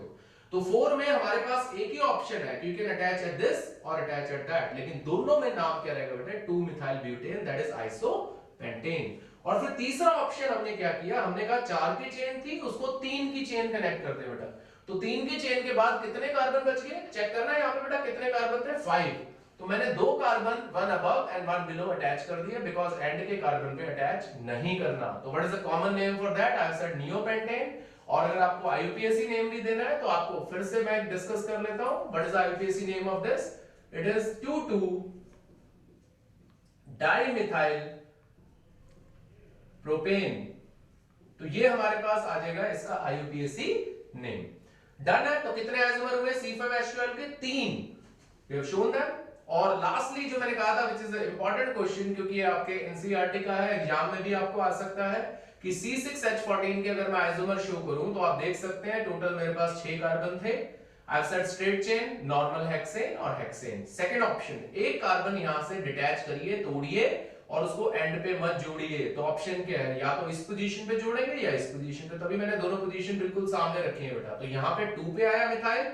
तो 4 में हमारे पास एक ही ऑप्शन है, you can attach at this और अटैच एट दैट, लेकिन दोनों में नाम क्या रहेगा बेटा? 2 methyl butane, that is isopentane. और फिर तीसरा ऑप्शन हमने क्या किया? हमने कहा 4 की चेन थी, उसको 3 की चेन कनेक्ट कर दे बेटा। तो 3 की चेन के बाद कितने कार्बन बच गए? चेक करना है यहां पे बेटा, कितने कार्बन थे? 5। तो मैंने 2 carbon, 1 above and 1 below attach कर दिए, बिकॉज एंड के कार्बन पे अटैच नहीं करना। तो what is the common name for that? I have said neopentane. और अगर आपको आईयूपीएसी नेम भी देना है तो आपको फिर से मैं डिस्कस कर लेता हूं, what is IUPAC name of this? It is 2,2 dimethyl propane. तो ये हमारे पास आ जाएगा इसका आईयूपीएसी नेम। डन है। तो कितने आइसोमर हुए C5H12 के? 3। We have shown that. और लास्टली जो मैंने कहा था, which is a important question, क्योंकि आपके एनसीईआरटी का है, एग्जाम में भी आपको आ सकता है, कि C6H14 के अगर मैं आइसोमर शो करूं तो आप देख सकते हैं टोटल मेरे पास 6 कार्बन थे। I have said straight chain, normal hexane और हेक्सेन। सेकंड ऑप्शन, एक कार्बन यहां से डिटैच करिए, तोड़िए और उसको एंड पे मत जोड़िए। तो ऑप्शन क्या है? या तो इस पोजीशन पे जोड़ेंगे या इस पोजीशन पे। तभी मैंने दोनों पोजीशन बिल्कुल सामने रखी है बेटा। तो यहां पे 2 पे आया मिथाइल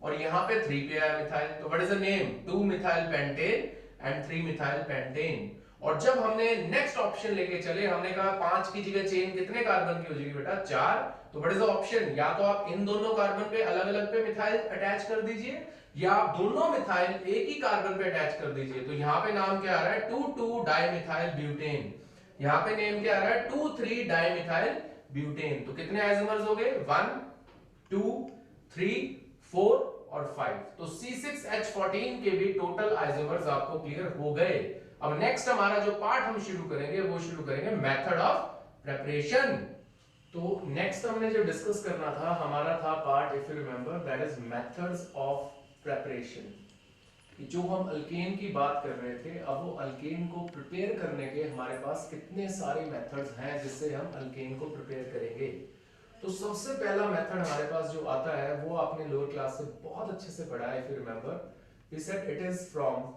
और यहां पे 3 पे आया मिथाइल। तो what is the name? 2 methyl pentane and 3 methyl pentane. और जब हमने नेक्स्ट ऑप्शन लेके चले, हमने कहा 5 की जगह चेन कितने कार्बन की हो जाएगी बेटा? 4। तो व्हाट इज द ऑप्शन? या तो आप इन दोनों कार्बन पे अलग अलग पे मिथाइल अटैच कर दीजिए, या आप दोनों मिथाइल एक ही कार्बन पे अटैच कर दीजिए। तो यहाँ पे नाम क्या आ रहा है? 2,2 डाइमिथाइल ब्यूटेन। यहाँ पे नेम क्या आ रहा है? 2,3 डाइमिथाइल ब्यूटेन। तो कितने आइसोमर्स हो गए? 1, 2, 3, 4 और 5। तो C6H14 के भी टोटल आइसोमर्स आपको क्लियर हो गए। अब नेक्स्ट हमारा जो पार्ट हम शुरू करेंगे वो शुरू करेंगे मेथड ऑफ प्रिपरेशन। तो नेक्स्ट हमने जो डिस्कस करना था, हमारा था part, if you remember, that is methods of preparation. जो हम अल्केन की बात कर रहे थे, अब वो अल्केन को प्रिपेयर करने के हमारे पास कितने सारे मेथड्स हैं जिससे हम अल्केन को प्रिपेयर करेंगे। तो सबसे पहला मेथड हमारे पास जो आता है वो आपने लोअर क्लास से बहुत अच्छे से पढ़ा है, if you remember, we said it is from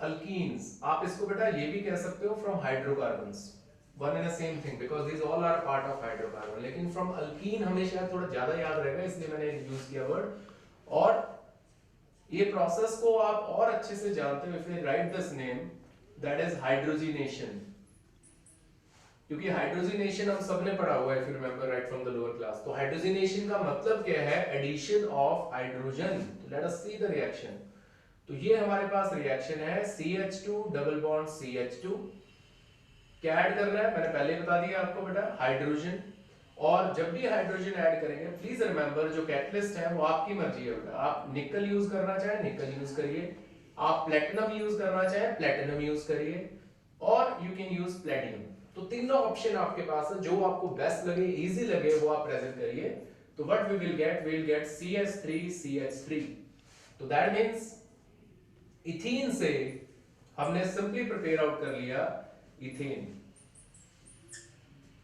alkenes. आप इसको बेटा ये भी कह सकते हो from hydrocarbons, one and the same thing, because these all are part of hydrocarbon. लेकिन फ्रॉम अल्कीन हमें शायद थोड़ा ज्यादा याद रहेगा, इसलिए मैंने यूज किया वर्ड। और ये प्रोसेस को आप और अच्छे से जानते हो if you write this name, that is hydrogenation. क्योंकि हाइड्रोजिनेशन हम सबने पढ़ा हुआ है, if you remember right from the lower class. तो हाइड्रोजिनेशन का मतलब क्या है? Addition of hydrogen. तो let us see the reaction. तो ये हमारे पास रिएक्शन है CH2 डबल बॉन्ड CH2, क्या ऐड करना है, मैंने पहले ही बता दिया आपको बेटा, हाइड्रोजन। और जब भी हाइड्रोजन ऐड करेंगे प्लीज रिमेंबर जो कैटलिस्ट है वो आपकी मर्जी है बेटा, आप निकल यूज करना चाहे निकल यूज करिए, आप प्लेटिनम यूज करना चाहे प्लेटिनम यूज करिए, और यू कैन यूज प्लेटिनम। तो तीनों ऑप्शन आपके पास है, जो आपको बेस्ट लगे इजी लगे वो आप प्रेजेंट करिए। तो what we will get CH3CH3। तो दैट मींस इथीन से हमने सिंपली प्रिपेयर आउट कर लिया इथेन।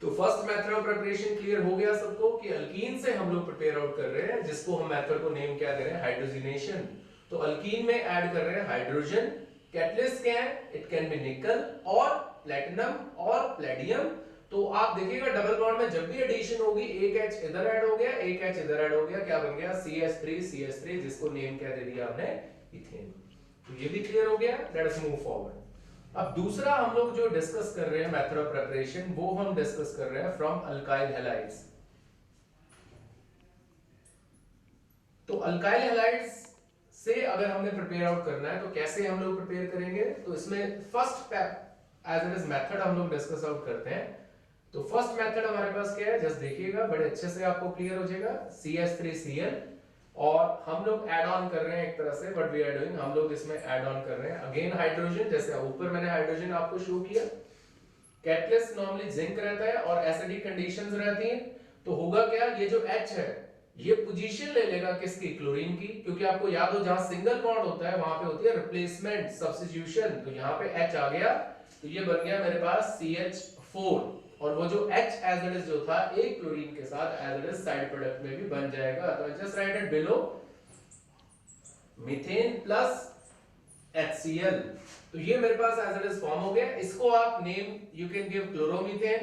तो first method of preparation clear हो गया सबको कि अल्कीन से हम लोग प्रिपेयर आउट कर रहे हैं, जिसको हम मेथड को नेम क्या दे रहे हैं, हाइड्रोजनेशन। तो अल्कीन में ऐड कर रहे हैं हाइड्रोजन, कैटलिस्ट क्या है, इट कैन बी निकल और प्लेटिनम और प्लेडियम। तो आप देखिएगा डबल बॉन्ड में जब भी एडिशन होगी एक H इधर ऐड हो गया एक H इधर ऐड हो गया, क्या बन गया CH3CH3, जिसको नेम क्या दे दिया हमने, इथेन। तो ये भी क्लियर हो गया, लेट अस मूव फॉरवर्ड। अब दूसरा हम लोग जो डिस्कस कर रहे हैं मेथड ऑफ प्रिपरेशन, वो हम डिस्कस कर रहे हैं फ्रॉम अल्काइल हैलाइड्स। तो अल्काइल हैलाइड्स से अगर हमने प्रिपेयर आउट करना है तो कैसे हम लोग प्रिपेयर करेंगे, तो इसमें first as it is method हम लोग डिस्कस आउट करते हैं। तो फर्स्ट मेथड हमारे पास क्या है, जस्ट देखिएगा बड़े अच्छे से आपको क्लियर हो जाएगा, CH3Cl, और हम लोग ऐड ऑन कर रहे हैं एक तरह से, व्हाट वी आर डूइंग, हम लोग इसमें ऐड ऑन कर रहे हैं अगेन हाइड्रोजन, जैसे ऊपर मैंने हाइड्रोजन आपको शो किया। कैटलिस्ट नॉर्मली जिंक रहता है और एसिडिक कंडीशंस रहती हैं, तो होगा क्या, ये जो H है ये पोजीशन ले लेगा किसकी, क्लोरीन की, क्योंकि आपको याद हो जहां सिंगल बॉन्ड होता है वहां पे होती है रिप्लेसमेंट सब्स्टिट्यूशन। तो यहाँ पे H आ गया, तो ये बन गया मेरे पास CH4, और वो जो H एज इट इज जो था एक क्लोरीन के साथ as it is side product में भी बन जाएगा। तो just write it below, methane plus HCl। तो ये मेरे पास एज इट इज फॉर्म हो गया। इसको आप name you can give chloromethane,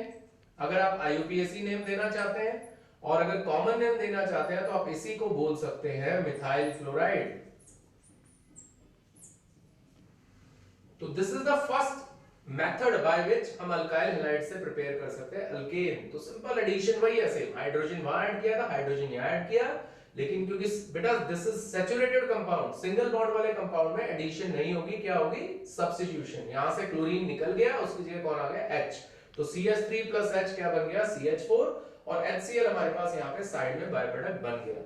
अगर आप IUPAC नेम देना चाहते हैं, और अगर कॉमन नेम देना चाहते हैं तो आप इसी को बोल सकते हैं मिथाइल क्लोराइड। तो this is the first method by which हम अल्काइल हैलाइड से प्रिपेयर कर सकते हैं अल्केन। तो सिंपल एडिशन वही है, सेम हाइड्रोजन वहां ऐड किया था, हाइड्रोजन यहां ऐड किया, लेकिन क्योंकि बेटा this is saturated compound, single bond वाले कंपाउंड में एडिशन नहीं होगी, क्या होगी, सब्स्टिट्यूशन। यहां से क्लोरीन निकल गया, उसकी जगह कौन आ गया, H। तो CH3 प्लस H क्या बन गया, CH4, और HCl हमारे पास यहाँ पे साइड में बाय प्रोडक्ट बन गया।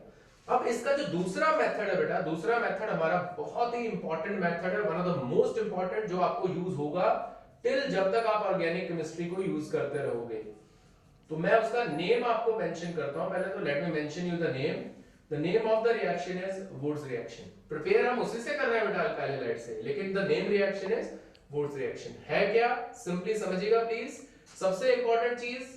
अब इसका जो दूसरा मेथड है बेटा, दूसरा मेथड हमारा बहुत ही इंपॉर्टेंट मेथड है, one of the most important, जो आपको यूज होगा टिल जब तक आप ऑर्गेनिक केमिस्ट्री को यूज करते रहोगे। तो मैं उसका नेम आपको मेंशन करता हूं, पहले तो let me mention you the name. The name of the reaction is Wurtz reaction. Prepare हम उसी से कर रहे हैं बेटा अल्काइल हैलाइड से, लेकिन the name reaction is Wurtz reaction. है क्या, सिंपली समझिएगा प्लीज। सबसे इंपॉर्टेंट चीज,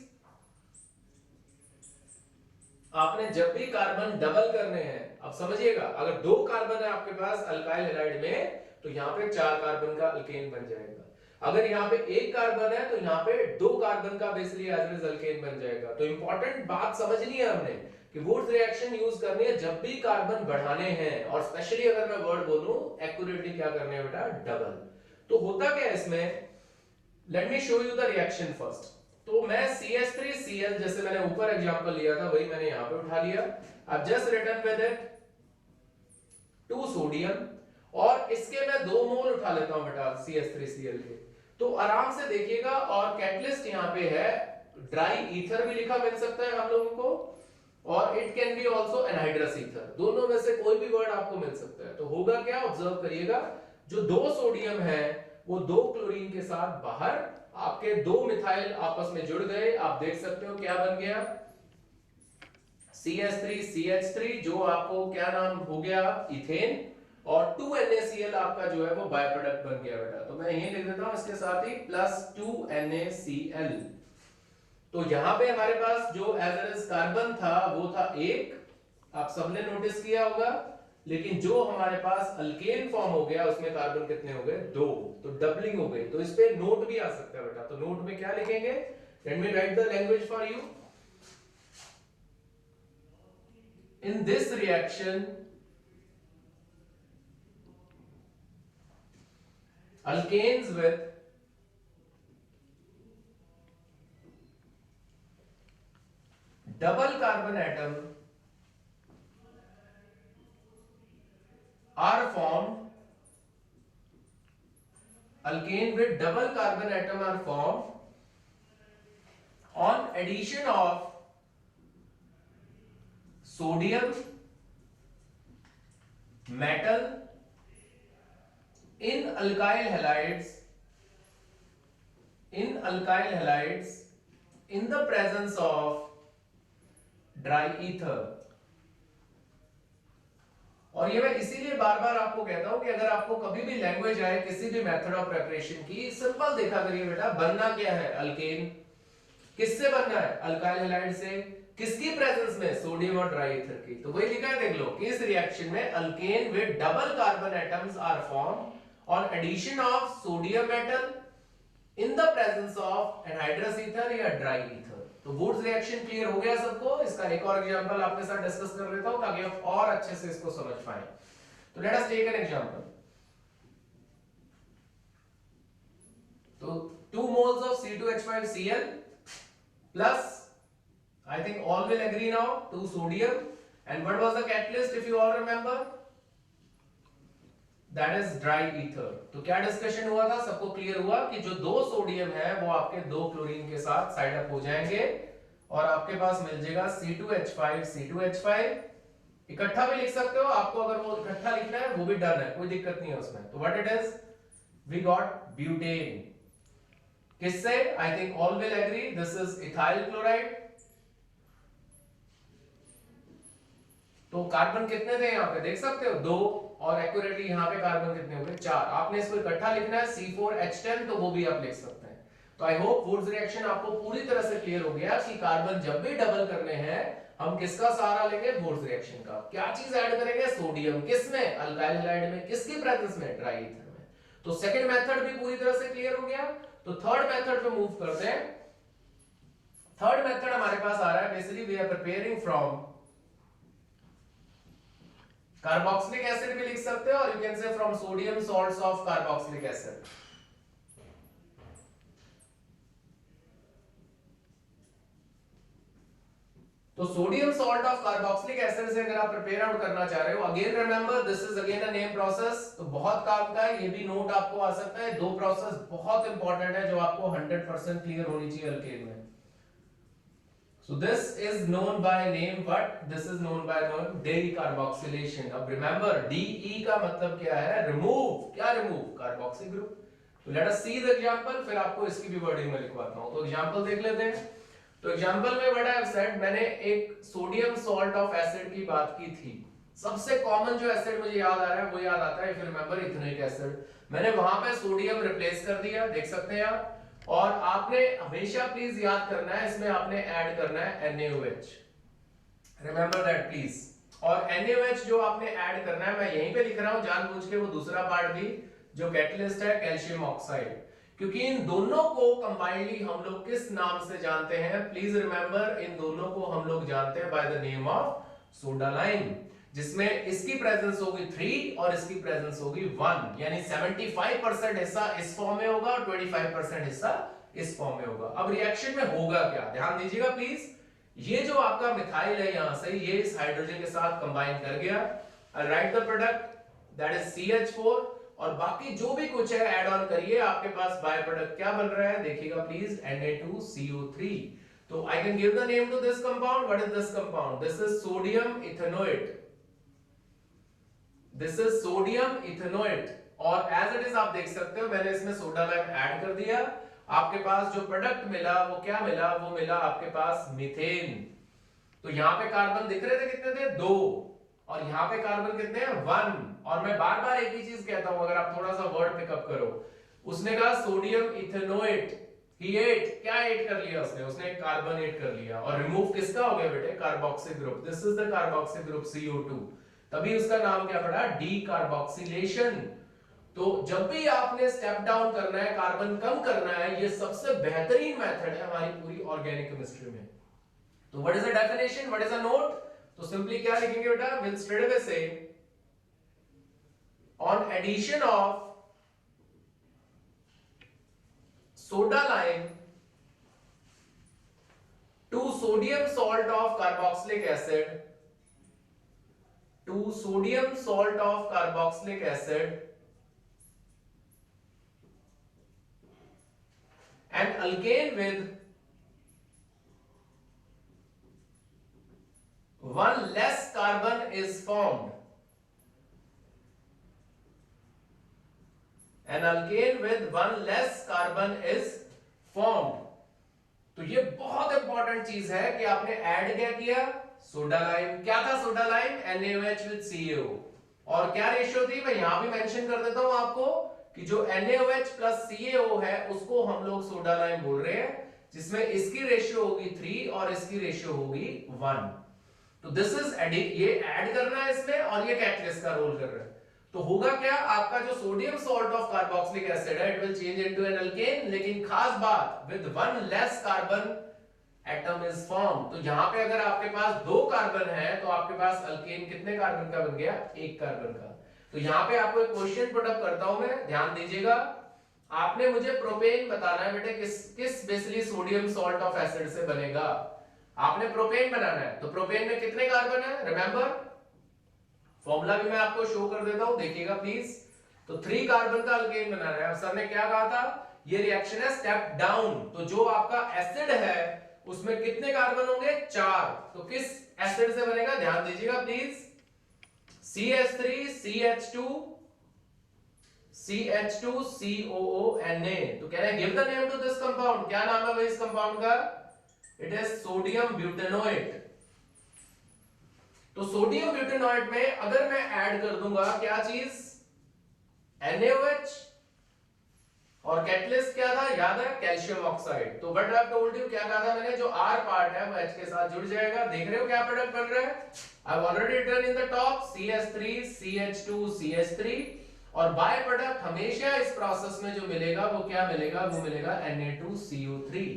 आपने जब भी कार्बन डबल करने हैं, अब समझिएगा, अगर 2 कार्बन है आपके पास अल्काइल हैलाइड में, तो यहां पे 4 कार्बन का अल्केन बन जाएगा। अगर यहाँ पे 1 कार्बन है तो यहाँ पे 2 कार्बन का basically as it is alkane बन जाएगा। तो इंपॉर्टेंट बात समझनी है हमने कि वुड्स रिएक्शन यूज करनी है जब भी कार्बन बढ़ाने हैं, और स्पेशली अगर मैं वर्ड बोलूं एक्यूरेटली क्या करने है बेटा, डबल। तो होता क्या है इसमें, let me show you the reaction first. तो मैं CH3Cl, जैसे मैंने ऊपर एग्जांपल लिया था वही मैंने यहां पे उठा लिया। अब just return with it 2 sodium, और इसके मैं 2 मोल उठा लेता हूं बेटा CH3Cl के। तो आराम से देखिएगा, और कैटलिस्ट यहां पे है, ड्राई ईथर भी लिखा मिल सकता है हम लोगों को, और it can be also anhydrous ether, दोनों में से कोई भी वर्ड आपको मिल सकता है। तो होगा क्या, ऑब्जर्व करिएगा, जो 2 सोडियम है वो 2 क्लोरीन के साथ बाहर, आपके 2 मिथाइल आपस में जुड़ गए, आप देख सकते हो क्या बन गया, CH3CH3, जो आपको क्या नाम हो गया, इथेन, और 2NaCl आपका जो है वो बाय प्रोडक्ट बन गया बेटा। तो मैं यही लिख देता हूं इसके साथ ही प्लस 2NaCl। तो यहां पे हमारे पास जो एज इट इज कार्बन था वो था 1, आप सबने नोटिस किया होगा, लेकिन जो हमारे पास अल्केन फॉर्म हो गया उसमें कार्बन कितने हो गए, 2, तो डबलिंग हो गई। तो इस पे नोट भी आ सकता है बेटा, तो नोट में क्या लिखेंगे, let me right the language for you. In this reaction, alkanes with double carbon atom are formed. Alkane with double carbon atom are formed on addition of sodium metal in alkyl halides in the presence of dry ether। और ये मैं इसीलिए बार बार आपको कहता हूं कि अगर आपको कभी भी लैंग्वेज आए किसी भी मेथड ऑफ प्रिपरेशन की, सिंपल देखा करिए बेटा, बनना क्या है, अल्केन। किससे बनना है, अल्काइल हैलाइड से। किसकी प्रेजेंस में, सोडियम और ड्राई ईथर की। तो वही लिखा है, देख लो कि इस रिएक्शन में alkane with double carbon atoms are form on addition of sodium metal in the presence of anhydrous ether या ड्राई ईथर। तो वुड्स रिएक्शन क्लियर हो गया सबको। इसका एक और एग्जांपल आपके साथ डिस्कस कर लेता हूं ताकि आप और अच्छे से इसको समझ पाएं। तो let us take an example. तो 2 moles of C2H5Cl plus, I think all will agree now, 2 sodium, and what was the catalyst if you all remember? That is dry ether। तो क्या डिस्कशन हुआ था, सबको क्लियर हुआ कि जो 2 sodium है वो आपके 2 क्लोरीन के साथ साइड अप हो जाएंगे और आपके पास मिल जाएगा C2H5। इकट्ठा भी लिख सकते हो, आपको अगर वो इकट्ठा लिखना है वो भी डन है, कोई दिक्कत नहीं है उसमें। तो what it is, we got butane. किससे, I think all will agree, this is ethyl chloride. तो कार्बन कितने थे यहाँ पे देख सकते हो, 2, और एक्यूरेटली यहाँ पे कार्बन कितने हो गए, 4। आपने इसको इकट्ठा लिखना है C4H10, तो वो भी आप लिख सकते हैं। तो आई होप वुड्स रिएक्शन आपको पूरी तरह से क्लियर हो गया कि कार्बन जब भी डबल करने हैं हम किसका सहारा लेंगे, वुड्स रिएक्शन का। क्या चीज ऐड करेंगे, सोडियम। किसमें, अल्काइल हैलाइड में। किसकी प्रेजेंस में, ड्राई ईथर में। तो सेकंड मेथड भी पूरी तरह से क्लियर हो गया। तो थर्ड मेथड पे मूव करते हैं। थर्ड मेथड हमारे पास आ रहा है, basically we are preparing from carboxylic acid भी लिख सकते हो, और you can say from sodium salts of carboxylic acid. तो sodium salt of carboxylic acid से अगर आप प्रिपेयर आउट करना चाह रहे हो, again remember this is again a name process. तो बहुत काम का है, ये भी नोट आपको आ सकता है। 2 प्रोसेस बहुत इंपॉर्टेंट है जो आपको 100% क्लियर होनी चाहिए अल्केन में। So this is known by name, but this is known by name decarboxylation। अब remember DE का मतलब क्या है, remove। क्या remove, कार्बोक्सिल ग्रुप। तो let us see the example, फिर आपको इसकी भी वर्डिंग में लिखवाता हूं। तो एग्जांपल देख लेते हैं। तो एग्जांपल में व्हाट आई हैव सेड, मैंने एक सोडियम सॉल्ट ऑफ एसिड की बात की थी। सबसे कॉमन जो एसिड मुझे याद आ रहा है वो याद आता है, if you remember, ethanoic acid. मैंने वहां पे सोडियम रिप्लेस कर दिया, देख सकते हैं आप। और आपने हमेशा प्लीज याद करना है, इसमें आपने ऐड करना है NaOH, रिमेंबर दैट प्लीज। और NaOH जो आपने ऐड करना है, मैं यहीं पे लिख रहा हूं जानबूझ के, वो दूसरा पार्ट भी जो कैटलिस्ट है, कैल्शियम ऑक्साइड। क्योंकि इन दोनों को कंबाइनली हम लोग किस नाम से जानते हैं, प्लीज रिमेंबर, इन दोनों को हम लोग जानते हैं by the name of soda lime, जिसमें इसकी प्रेजेंस होगी 3 और इसकी प्रेजेंस होगी 1, यानी 75% हिस्सा इस फॉर्म में होगा और 25% हिस्सा इस फॉर्म में होगा। अब रिएक्शन में होगा क्या, ध्यान दीजिएगा प्लीज। ये जो आपका मिथाइल है यहां से, ये इस हाइड्रोजन के साथ कंबाइन कर गया। I write the product that is CH4, और बाकी जो भी कुछ है ऐड ऑन करिए। आपके पास बाय प्रोडक्ट क्या बन रहा है देखिएगा प्लीज, Na2CO3। तो I can give the name to this compound. What is this compound, this is sodium ethanoate. This is sodium ethanoate, और एज इट इज आप देख सकते हो मैंने इसमें सोडा लाइम ऐड कर दिया। आपके पास जो प्रोडक्ट मिला वो क्या मिला, वो मिला आपके पास मीथेन। तो यहां पे कार्बन दिख रहे थे कितने थे, 2, और यहां पे कार्बन कितने हैं, 1। और मैं बार बार एक ही चीज कहता हूं, अगर आप थोड़ा सा वर्ड पिकअप करो। उसने कहा सोडियम इथेनोएट, ही एट, क्या एट कर लिया उसने एक कार्बन एट कर लिया, और रिमूव किसका हो गया बेटे, carboxyl group. This is the carboxyl group CO2, तभी उसका नाम क्या पड़ा, डीकार्बोक्सिलेशन। तो जब भी आपने स्टेप डाउन करना है, कार्बन कम करना है, ये सबसे बेहतरीन मेथड है हमारी पूरी ऑर्गेनिक केमिस्ट्री में। तो what is the definition, what is the note, तो सिंपली क्या लिखेंगे बेटा, will straight away say on addition of soda lime to sodium salt of carboxylic acid, to sodium salt of carboxylic acid and alkane with one less carbon is formed. An alkane with one less carbon is formed. तो ये बहुत important चीज है कि आपने add क्या किया, soda lime. क्या था soda lime? NaOH with CaO। और क्या रेशियो थी, मैं यहां भी मेंशन कर देता हूं आपको कि जो NaOH प्लस CaO है उसको हम लोग सोडा लाइम बोल रहे हैं, जिसमें इसकी रेशियो होगी 3 और इसकी रेशियो होगी 1। तो दिस इज ये ऐड करना है इसमें और ये कैटलिस्ट का रोल कर रहा है। तो होगा क्या, आपका जो sodium salt of carboxylic acid है it will change into an alkane, लेकिन खास बात with one less carbon atom is form. तो यहां पे अगर आपके पास 2 कार्बन है तो आपके पास अल्केन कितने कार्बन का बन गया? 1 कार्बन का। तो यहां पे आपको एक क्वेश्चन पुट अप करता हूं मैं, ध्यान दीजिएगा। आपने मुझे प्रोपेन बताना है बेटे, किस basically sodium salt of acid से बनेगा। आपने प्रोपेन बनाना है, तो प्रोपेन में कितने कार्बन है? रिमेंबर फॉर्मूला भी मैं आपको शो कर देता हूं, देखिएगा प्लीज। तो 3 कार्बन का अल्केन बनाना है। सर ने क्या कहा था, ये रिएक्शन है स्टेप डाउन। तो जो आपका एसिड है उसमें कितने कार्बन होंगे? 4। तो किस एसिड से बनेगा? ध्यान दीजिएगा please. CH3 CH2 CH2 COONA। तो कह रहे हैं give the name to this compound. क्या नाम है भाई इस कंपाउंड का? It is sodium butanoate. तो सोडियम ब्यूटेनोएट में अगर मैं ऐड कर दूंगा क्या चीज? NaOH और कैटलिस्ट क्या था याद है? Calcium oxide. तो व्हाट आई टोल्ड यू, क्या कहा था मैंने? जो R पार्ट है वो H के साथ जुड़ जाएगा। देख रहे हो क्या प्रोडक्ट बन रहा है? I have already written in the top CH3 CH2 CH3 और बाय प्रोडक्ट हमेशा इस प्रोसेस में जो मिलेगा वो क्या मिलेगा? वो मिलेगा Na2CO3।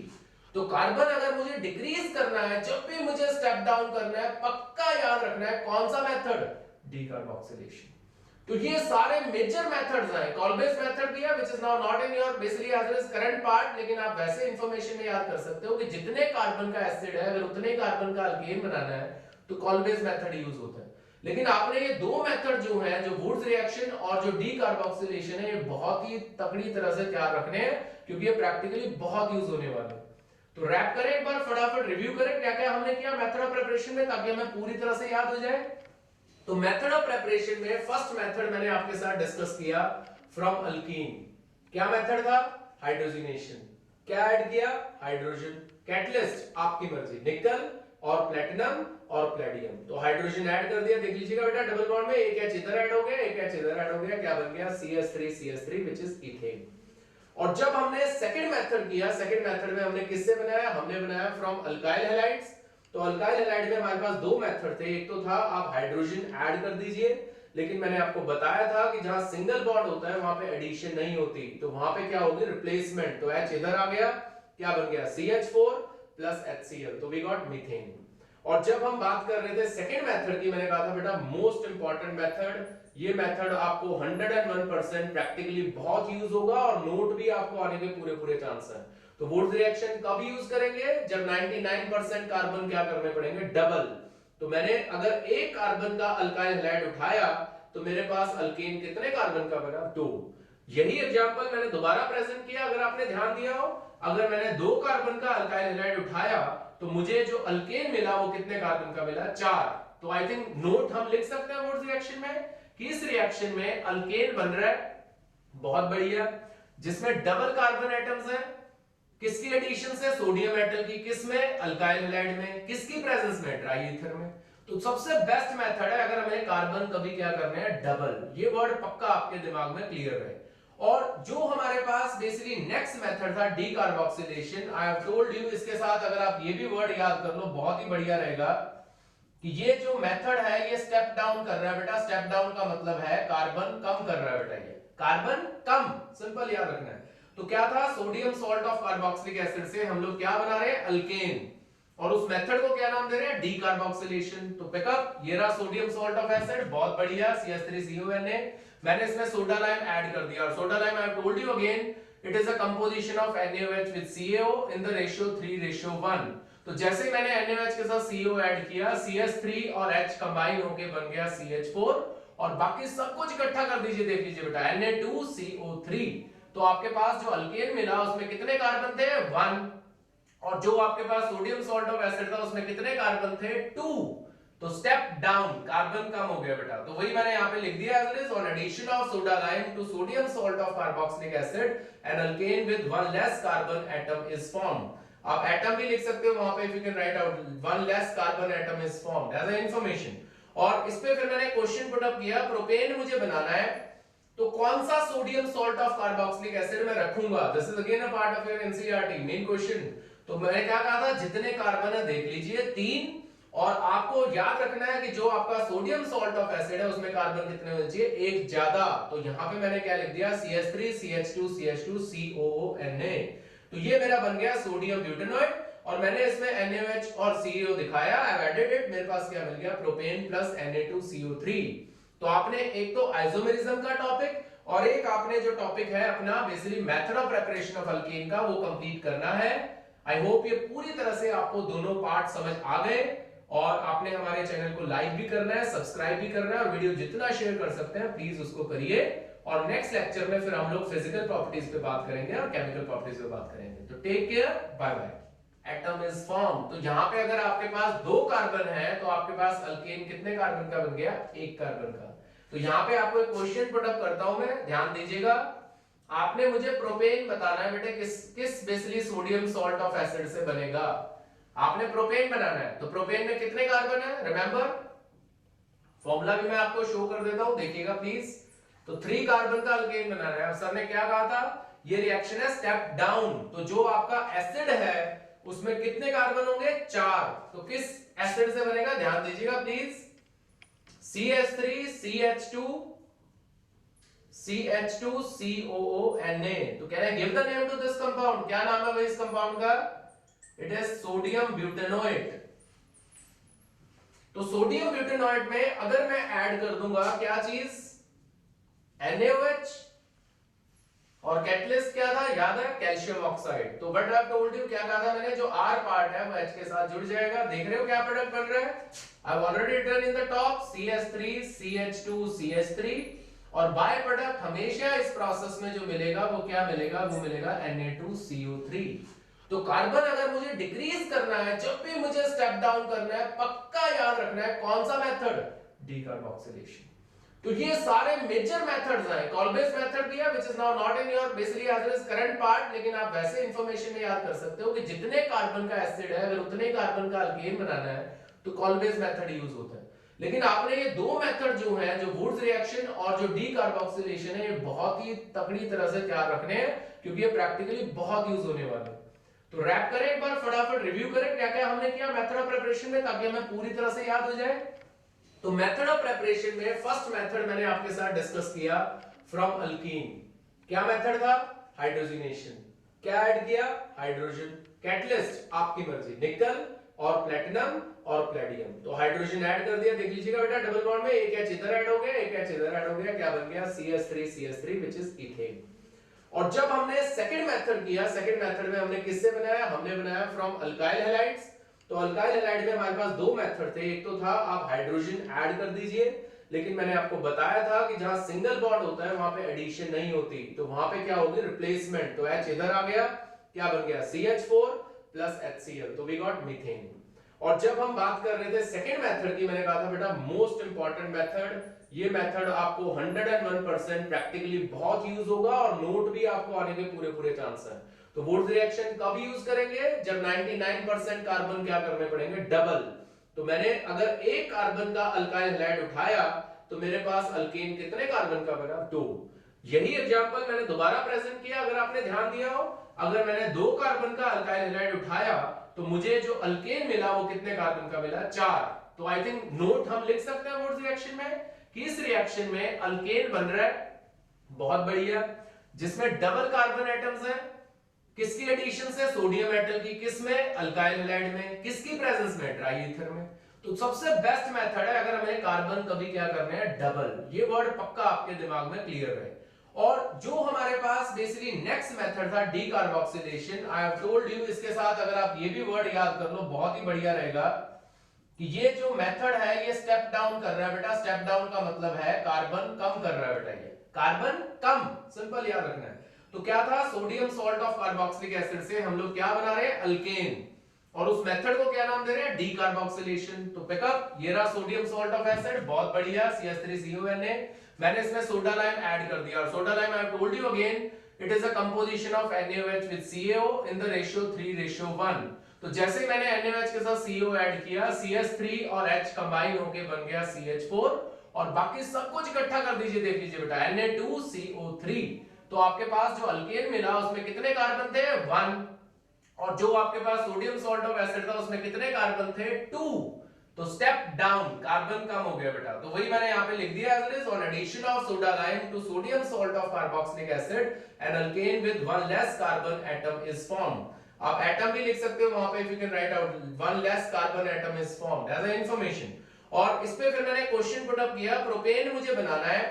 तो कार्बन अगर मुझे डिक्रीज करना है, जब भी मुझे स्टेप डाउन करना है, पक्का याद रखना है कौन सा मेथड? डीकार्बोक्सिलेशन। तो ये सारे मेजर मेथड्स हैं। कॉल्बेस मेथड भी है which is now not in your basically as is current part, लेकिन आप वैसे इंफॉर्मेशन में याद कर सकते हो कि जितने कार्बन का एसिड है अगर उतने कार्बन का अल्केन बनाना है तो कॉल्बेस मेथड यूज होता है। लेकिन आपने ये 2 मेथड जो है, जो वुड्स रिएक्शन और जो डीकार्बोक्सिलेशन है, ये बहुत ही तगड़ी तरह से तैयार रखने हैं क्योंकि ये प्रैक्टिकली बहुत यूज होने वाले हैं। तो रैप करें एक बार, फटाफट रिव्यू करें क्या क्या हमने किया मेथड ऑफ प्रिपरेशन में, ताकि हमें पूरी तरह से याद हो जाए। तो मेथड ऑफ प्रिपरेशन में फर्स्ट मेथड मैंने आपके साथ डिस्कस किया फ्रॉम अल्कीन। क्या मेथड था? हाइड्रोजनेशन। क्या ऐड किया? हाइड्रोजन। कैटलिस्ट आपकी मर्जी, निकल और प्लेटिनम और प्लेडियम। तो हाइड्रोजन ऐड कर दिया, देख लीजिएगा बेटा डबल बॉन्ड में एक एच इधर ऐड हो गया, एक एच इधर ऐड हो गया, क्या बन गया? CH3 which is ethane. और जब हमने सेकंड मेथड किया, सेकंड मेथड में हमने किससे बनाया? हमने बनाया फ्रॉम अल्काइल हैलाइड्स। तो अल्काइल हैलाइड में हमारे पास 2 मेथड थे। एक तो था आप हाइड्रोजन ऐड कर दीजिए, लेकिन मैंने आपको बताया था कि जहां सिंगल बॉन्ड होता है वहां पे एडिशन नहीं होती, तो वहां पे क्या होगी? रिप्लेसमेंट। तो H इधर आ गया, क्या बन गया? CH4 प्लस HCl, तो वी गॉट मीथेन। और जब हम बात कर रहे थे सेकंड मेथड की, मैंने कहा था बेटा मोस्ट इंपॉर्टेंट मेथड, ये मेथड आपको 101% प्रैक्टिकली बहुत यूज होगा और नोट भी आपको आने के पूरे पूरे चांस हैं। तो वुड्स रिएक्शन कब यूज करेंगे? जब 99% कार्बन क्या करने पड़ेंगे? डबल। तो मैंने अगर एक कार्बन का अल्काइल हैलाइड उठाया तो मेरे पास अल्केन कितने कार्बन का बना? 2। यही एग्जांपल मैंने दोबारा प्रेजेंट किया, अगर आपने ध्यान दिया हो। अगर मैंने 2 कार्बन का अल्काइल हैलाइड उठाया तो मुझे जो अल्केन मिला वो कितने कार्बन का मिला? 4। तो आई थिंक नोट हम लिख सकते हैं वुड्स रिएक्शन में कि इस रिएक्शन में अल्केन बन रहा है, बहुत बढ़िया, जिसमें डबल कार्बन एटम्स हैं। किसकी एडिशन से? सोडियम मेटल की। किसमें? अल्काइल हैलाइड में। किसकी प्रेजेंस में? ट्राई ईथर में। तो सबसे बेस्ट मेथड है अगर हमें कार्बन कभी क्या करने हैं? डबल। ये वर्ड पक्का आपके दिमाग में क्लियर रहे। और जो हमारे पास बेसिकली नेक्स्ट मेथड था decarboxylation, I have told you, इसके साथ अगर आप ये भी वर्ड याद कर लो बहुत ही बढ़िया रहेगा कि ये जो मेथड है ये स्टेप डाउन कर रहा है बेटा। स्टेप डाउन का मतलब है कार्बन कम कर रहा है बेटा, ये कार्बन कम, सिंपल याद रखना है। तो क्या था? Sodium salt of carboxylic acid से हम लोग क्या बना रहे हैं? अल्केन। और उस मेथड को क्या नाम दे रहे हैं? डीकार्बोक्सिलेशन। तो पिकअप, ये रहा सोडियम सॉल्ट ऑफ एसिड, बहुत बढ़िया, CH3CONA। मैंने इसमें सोडा लाइम ऐड कर दिया और soda lime I have told you again it is a composition of NaOH with CaO in the ratio 3:1। तो जैसे ही मैंने NaOH के साथ CO ऐड किया, CH3 और H कंबाइन होके बन गया CH4 और बाकी सब कुछ इकट्ठा कर दीजिए, देख लीजिए बेटा Na2CO3। तो आपके पास जो अल्केन मिला उसमें कितने कार्बन थे? 1। और जो आपके पास सोडियम सॉल्ट ऑफ एसिड था उसमें कितने कार्बन थे? 2। तो स्टेप डाउन, कार्बन कम हो गया बेटा, तो वही मैंने यहाँ पे लिख दिया as it is. On addition of soda lime to sodium salt of carboxylic acid an alkane with one less carbon atom is formed. आप एटम भी लिख सकते हो वहां पे, if you can write out one less carbon atom is formed as a information. और इस पे फिर मैंने क्वेश्चन पुट अप किया, प्रोपेन मुझे बनाना है तो कौन सा sodium salt of carboxylic acid मैं रखूंगा। This is again a part of your NCERT main question. तो मैंने क्या कहा था, जितने कार्बन है देख लीजिए 3, और आपको याद रखना है कि जो आपका सोडियम सॉल्ट ऑफ एसिड है उसमें कार्बन कितने होने चाहिए, एक ज्यादा। तो यहां पे मैंने क्या लिख दिया, CH3 CH2 CH2 COONA। तो ये मेरा बन गया सोडियम ब्यूटेनॉइड, और मैंने इसमें NaOH और CO दिखाया, आई हैव एडेड इट। मेरे पास क्या मिल गया, प्रोपेन प्लस Na2CO3। तो आपने एक तो आइसोमेरिज्म का टॉपिक और एक आपने जो टॉपिक है अपना basically method of preparation of alkane का, वो कंप्लीट करना है। आई होप ये पूरी तरह से आपको दोनों पार्ट समझ आ गए, और आपने हमारे चैनल को लाइक भी करना है, सब्सक्राइब भी करना है, और वीडियो जितना शेयर कर सकते हैं प्लीज उसको करिए। और नेक्स्ट लेक्चर में फिर हम लोग फिजिकल प्रॉपर्टीज पे बात करेंगे और केमिकल प्रॉपर्टीज पे बात करेंगे। तो take care, bye bye. Atom is form, तो यहां पे अगर आपके पास 2 कार्बन है तो आपके पास अल्केन कितने कार्बन का बन गया, 1 कार्बन का। तो यहां पे आपको एक क्वेश्चन पुट अप करता हूं मैं, ध्यान दीजिएगा। आपने मुझे प्रोपेन बताना है बेटे, किस basically sodium salt of acid से बनेगा। आपने प्रोपेन बनाना है, तो प्रोपेन में कितने कार्बन है, रिमेंबर फॉर्मूला भी मैं आपको शो कर देता हूं, देखिएगा प्लीज। तो 3 कार्बन का अल्केन बनाना है। सर ने क्या कहा था, ये रिएक्शन है स्टेप डाउन, तो जो आपका एसिड है उसमें कितने कार्बन होंगे, 4। तो किस एसिड से बनेगा, ध्यान दीजिएगा प्लीज, CH3 CH2 CH2COONA। तो कह रहे हैं give the name to this compound, क्या नाम है भाई इस कंपाउंड का, इट इज सोडियम ब्यूटेनोएट। तो सोडियम ब्यूटेनोएट में अगर मैं ऐड कर दूंगा क्या चीज, NaOH, और कैटलिस्ट क्या था, याद है, कैल्शियम ऑक्साइड। तो व्हाट आई टोल्ड यू, क्या कहा था मैंने, जो R पार्ट है वो H के साथ जुड़ जाएगा। देख रहे हो क्या प्रोडक्ट बन रहा है, I have already written in the top CH3 CH2 CH3, और बाय प्रोडक्ट हमेशा इस प्रोसेस में जो मिलेगा वो क्या मिलेगा, वो मिलेगा Na2CO3। तो कार्बन अगर मुझे डिक्रीज करना है, जब भी मुझे स्टेप डाउन करना है, पक्का याद रखना है कौन सा मेथड, डीकार्बोक्सिलेशन। तो ये सारे मेजर मेथड्स हैं। कॉल्बेस मेथड भी है which is now not in your basically as is current part, लेकिन आप वैसे इंफॉर्मेशन में याद कर सकते हो कि जितने कार्बन का एसिड है अगर उतने कार्बन का अल्केन बनाना है तो कॉल्बेस मेथड यूज होता है। लेकिन आपने ये 2 मेथड जो है, जो वुड्स रिएक्शन और जो डीकार्बोक्सिलेशन है, ये बहुत ही तगड़ी तरह से तैयार रखने हैं, क्योंकि ये प्रैक्टिकली बहुत यूज होने वाला है। तो रैप करें एक बार, फटाफट रिव्यू करें क्या क्या हमने किया मेथड ऑफ प्रिपरेशन में, ताकि हमें पूरी तरह से याद हो जाए। तो मेथड ऑफ प्रिपरेशन में फर्स्ट मेथड मैंने आपके साथ डिस्कस किया फ्रॉम अल्कीन। क्या मेथड था, हाइड्रोजनेशन। क्या ऐड किया, हाइड्रोजन। कैटलिस्ट आपकी मर्जी, निकल और प्लेटिनम और प्लेडियम। तो हाइड्रोजन ऐड कर दिया, देख लीजिएगा बेटा डबल बॉन्ड में, एक H इधर ऐड हो गया, एक H इधर ऐड हो गया, क्या बन गया, CH3 व्हिच इज इथेन। और जब हमने सेकंड मेथड किया, सेकंड मेथड में हमने किससे बनाया, हमने बनाया फ्रॉम अल्काइल हैलाइड्स। तो अल्काइल हैलाइड में हमारे पास 2 मेथड थे, एक तो था आप हाइड्रोजन ऐड कर दीजिए, लेकिन मैंने आपको बताया था कि जहां सिंगल बॉन्ड होता है वहां पे एडिशन नहीं होती, तो वहां पे क्या होगी, रिप्लेसमेंट। तो H इधर आ गया, क्या बन गया, CH4 प्लस HCl, तो वी गॉट मीथेन। और जब हम बात कर रहे थे सेकंड मेथड की, मैंने कहा था बेटा मोस्ट इंपॉर्टेंट मेथड, ये मेथड आपको 101% प्रैक्टिकली बहुत यूज होगा, और नोट भी आपको आने के पूरे चांस है। तो वुड्स रिएक्शन कब यूज करेंगे, जब 99% कार्बन क्या करने पड़ेंगे, डबल। तो मैंने अगर एक कार्बन का अल्काइल हैलाइड उठाया तो मेरे पास अल्केन कितने कार्बन का बना, 2। यही एग्जांपल मैंने दोबारा प्रेजेंट किया, अगर आपने ध्यान दिया हो। अगर मैंने 2 कार्बन का अल्काइल हैलाइड उठाया तो मुझे जो अल्केन मिला वो कितने कार्बन का मिला, 4। तो आई थिंक नोट हम लिख सकते हैं वुड्स रिएक्शन में कि इस रिएक्शन में अल्केन बन रहा है, बहुत बढ़िया, जिसमें डबल कार्बन एटम्स हैं। किसकी एडिशन से, सोडियम एटम की, किसमें, अल्काइल हैलाइड में, किसकी प्रेजेंस में, ट्राई ईथर में। तो सबसे बेस्ट मेथड है अगर हमें कार्बन कभी क्या करने हैं, डबल। ये वर्ड पक्का आपके दिमाग में क्लियर है। और जो हमारे पास बेसिकली नेक्स्ट मेथड था decarboxylation, I have told you, इसके साथ अगर आप ये भी वर्ड याद कर लो बहुत ही बढ़िया रहेगा कि ये जो मेथड है ये स्टेप डाउन कर रहा है बेटा। स्टेप डाउन का मतलब है कार्बन कम कर रहा है बेटा, ये कार्बन कम, सिंपल याद रखना है। तो क्या था, sodium salt of carboxylic acid से हम लोग क्या बना रहे हैं, अल्केन। और उस मेथड को क्या नाम दे रहे हैं, डीकार्बोक्सिलेशन। तो पिकअप, ये रहा सोडियम सॉल्ट ऑफ एसिड, बहुत बढ़िया, CH3CONA। मैंने इसमें सोडा लाइम ऐड कर दिया, और soda lime I have told you again it is a composition of NaOH with CaO in the ratio 3:1। तो जैसे ही मैंने NaOH के साथ CO ऐड किया, CH3 और H कंबाइन होके बन गया CH4, और बाकी सब कुछ इकट्ठा कर दीजिए, देख लीजिए बेटा, Na2CO3। तो आपके पास जो अल्केन मिला उसमें कितने कार्बन थे, 1, और जो आपके पास सोडियम सॉल्ट ऑफ एसिड था उसमें कितने कार्बन थे, 2। तो स्टेप डाउन, कार्बन कम हो गया बेटा। तो वही मैंने यहां पे लिख दिया, as it is, on addition of soda lime to sodium salt of carboxylic acid an alkane with one less carbon atom is formed. आप एटम भी लिख सकते हो वहां पे, if you can write out one less carbon atom is formed as a information. और इस पे फिर मैंने क्वेश्चन पुट अप किया, प्रोपेन मुझे बनाना है,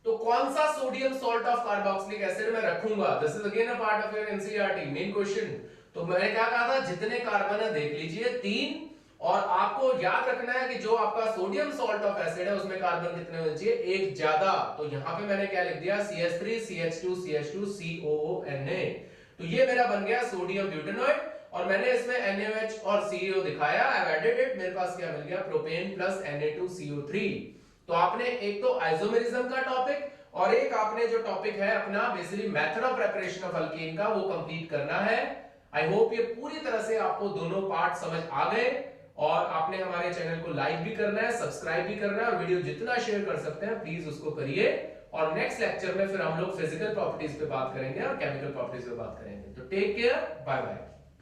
तो कौन सा sodium salt of carboxylic acid मैं रखूंगा। This is again a part of your NCERT main question. तो मैंने क्या कहा था, जितने कार्बन है देख लीजिए 3, और आपको याद रखना है कि जो आपका सोडियम सॉल्ट ऑफ एसिड है उसमें कार्बन कितने होने चाहिए, एक ज्यादा। तो यहां पे मैंने क्या लिख दिया, CH3 CH2 CH2 COONA। तो ये मेरा बन गया सोडियम ब्यूटेनॉइड, और मैंने इसमें NaOH और CO दिखाया, आई हैव एडेड इट, मेरे पास क्या मिल गया, प्रोपेन प्लस Na2CO3। तो आपने एक तो आइसोमेरिज्म का टॉपिक, और एक आपने जो टॉपिक है अपना basically method of preparation of alkane का, वो कंप्लीट करना है। आई होप ये पूरी तरह से आपको दोनों पार्ट समझ आ गए, और आपने हमारे चैनल को लाइक भी करना है, सब्सक्राइब भी करना है, और वीडियो जितना शेयर कर सकते हैं प्लीज उसको करिए। और नेक्स्ट लेक्चर में फिर हम लोग फिजिकल प्रॉपर्टीज पे बात करेंगे और केमिकल प्रॉपर्टीज पे बात करेंगे। तो टेक केयर, बाय बाय।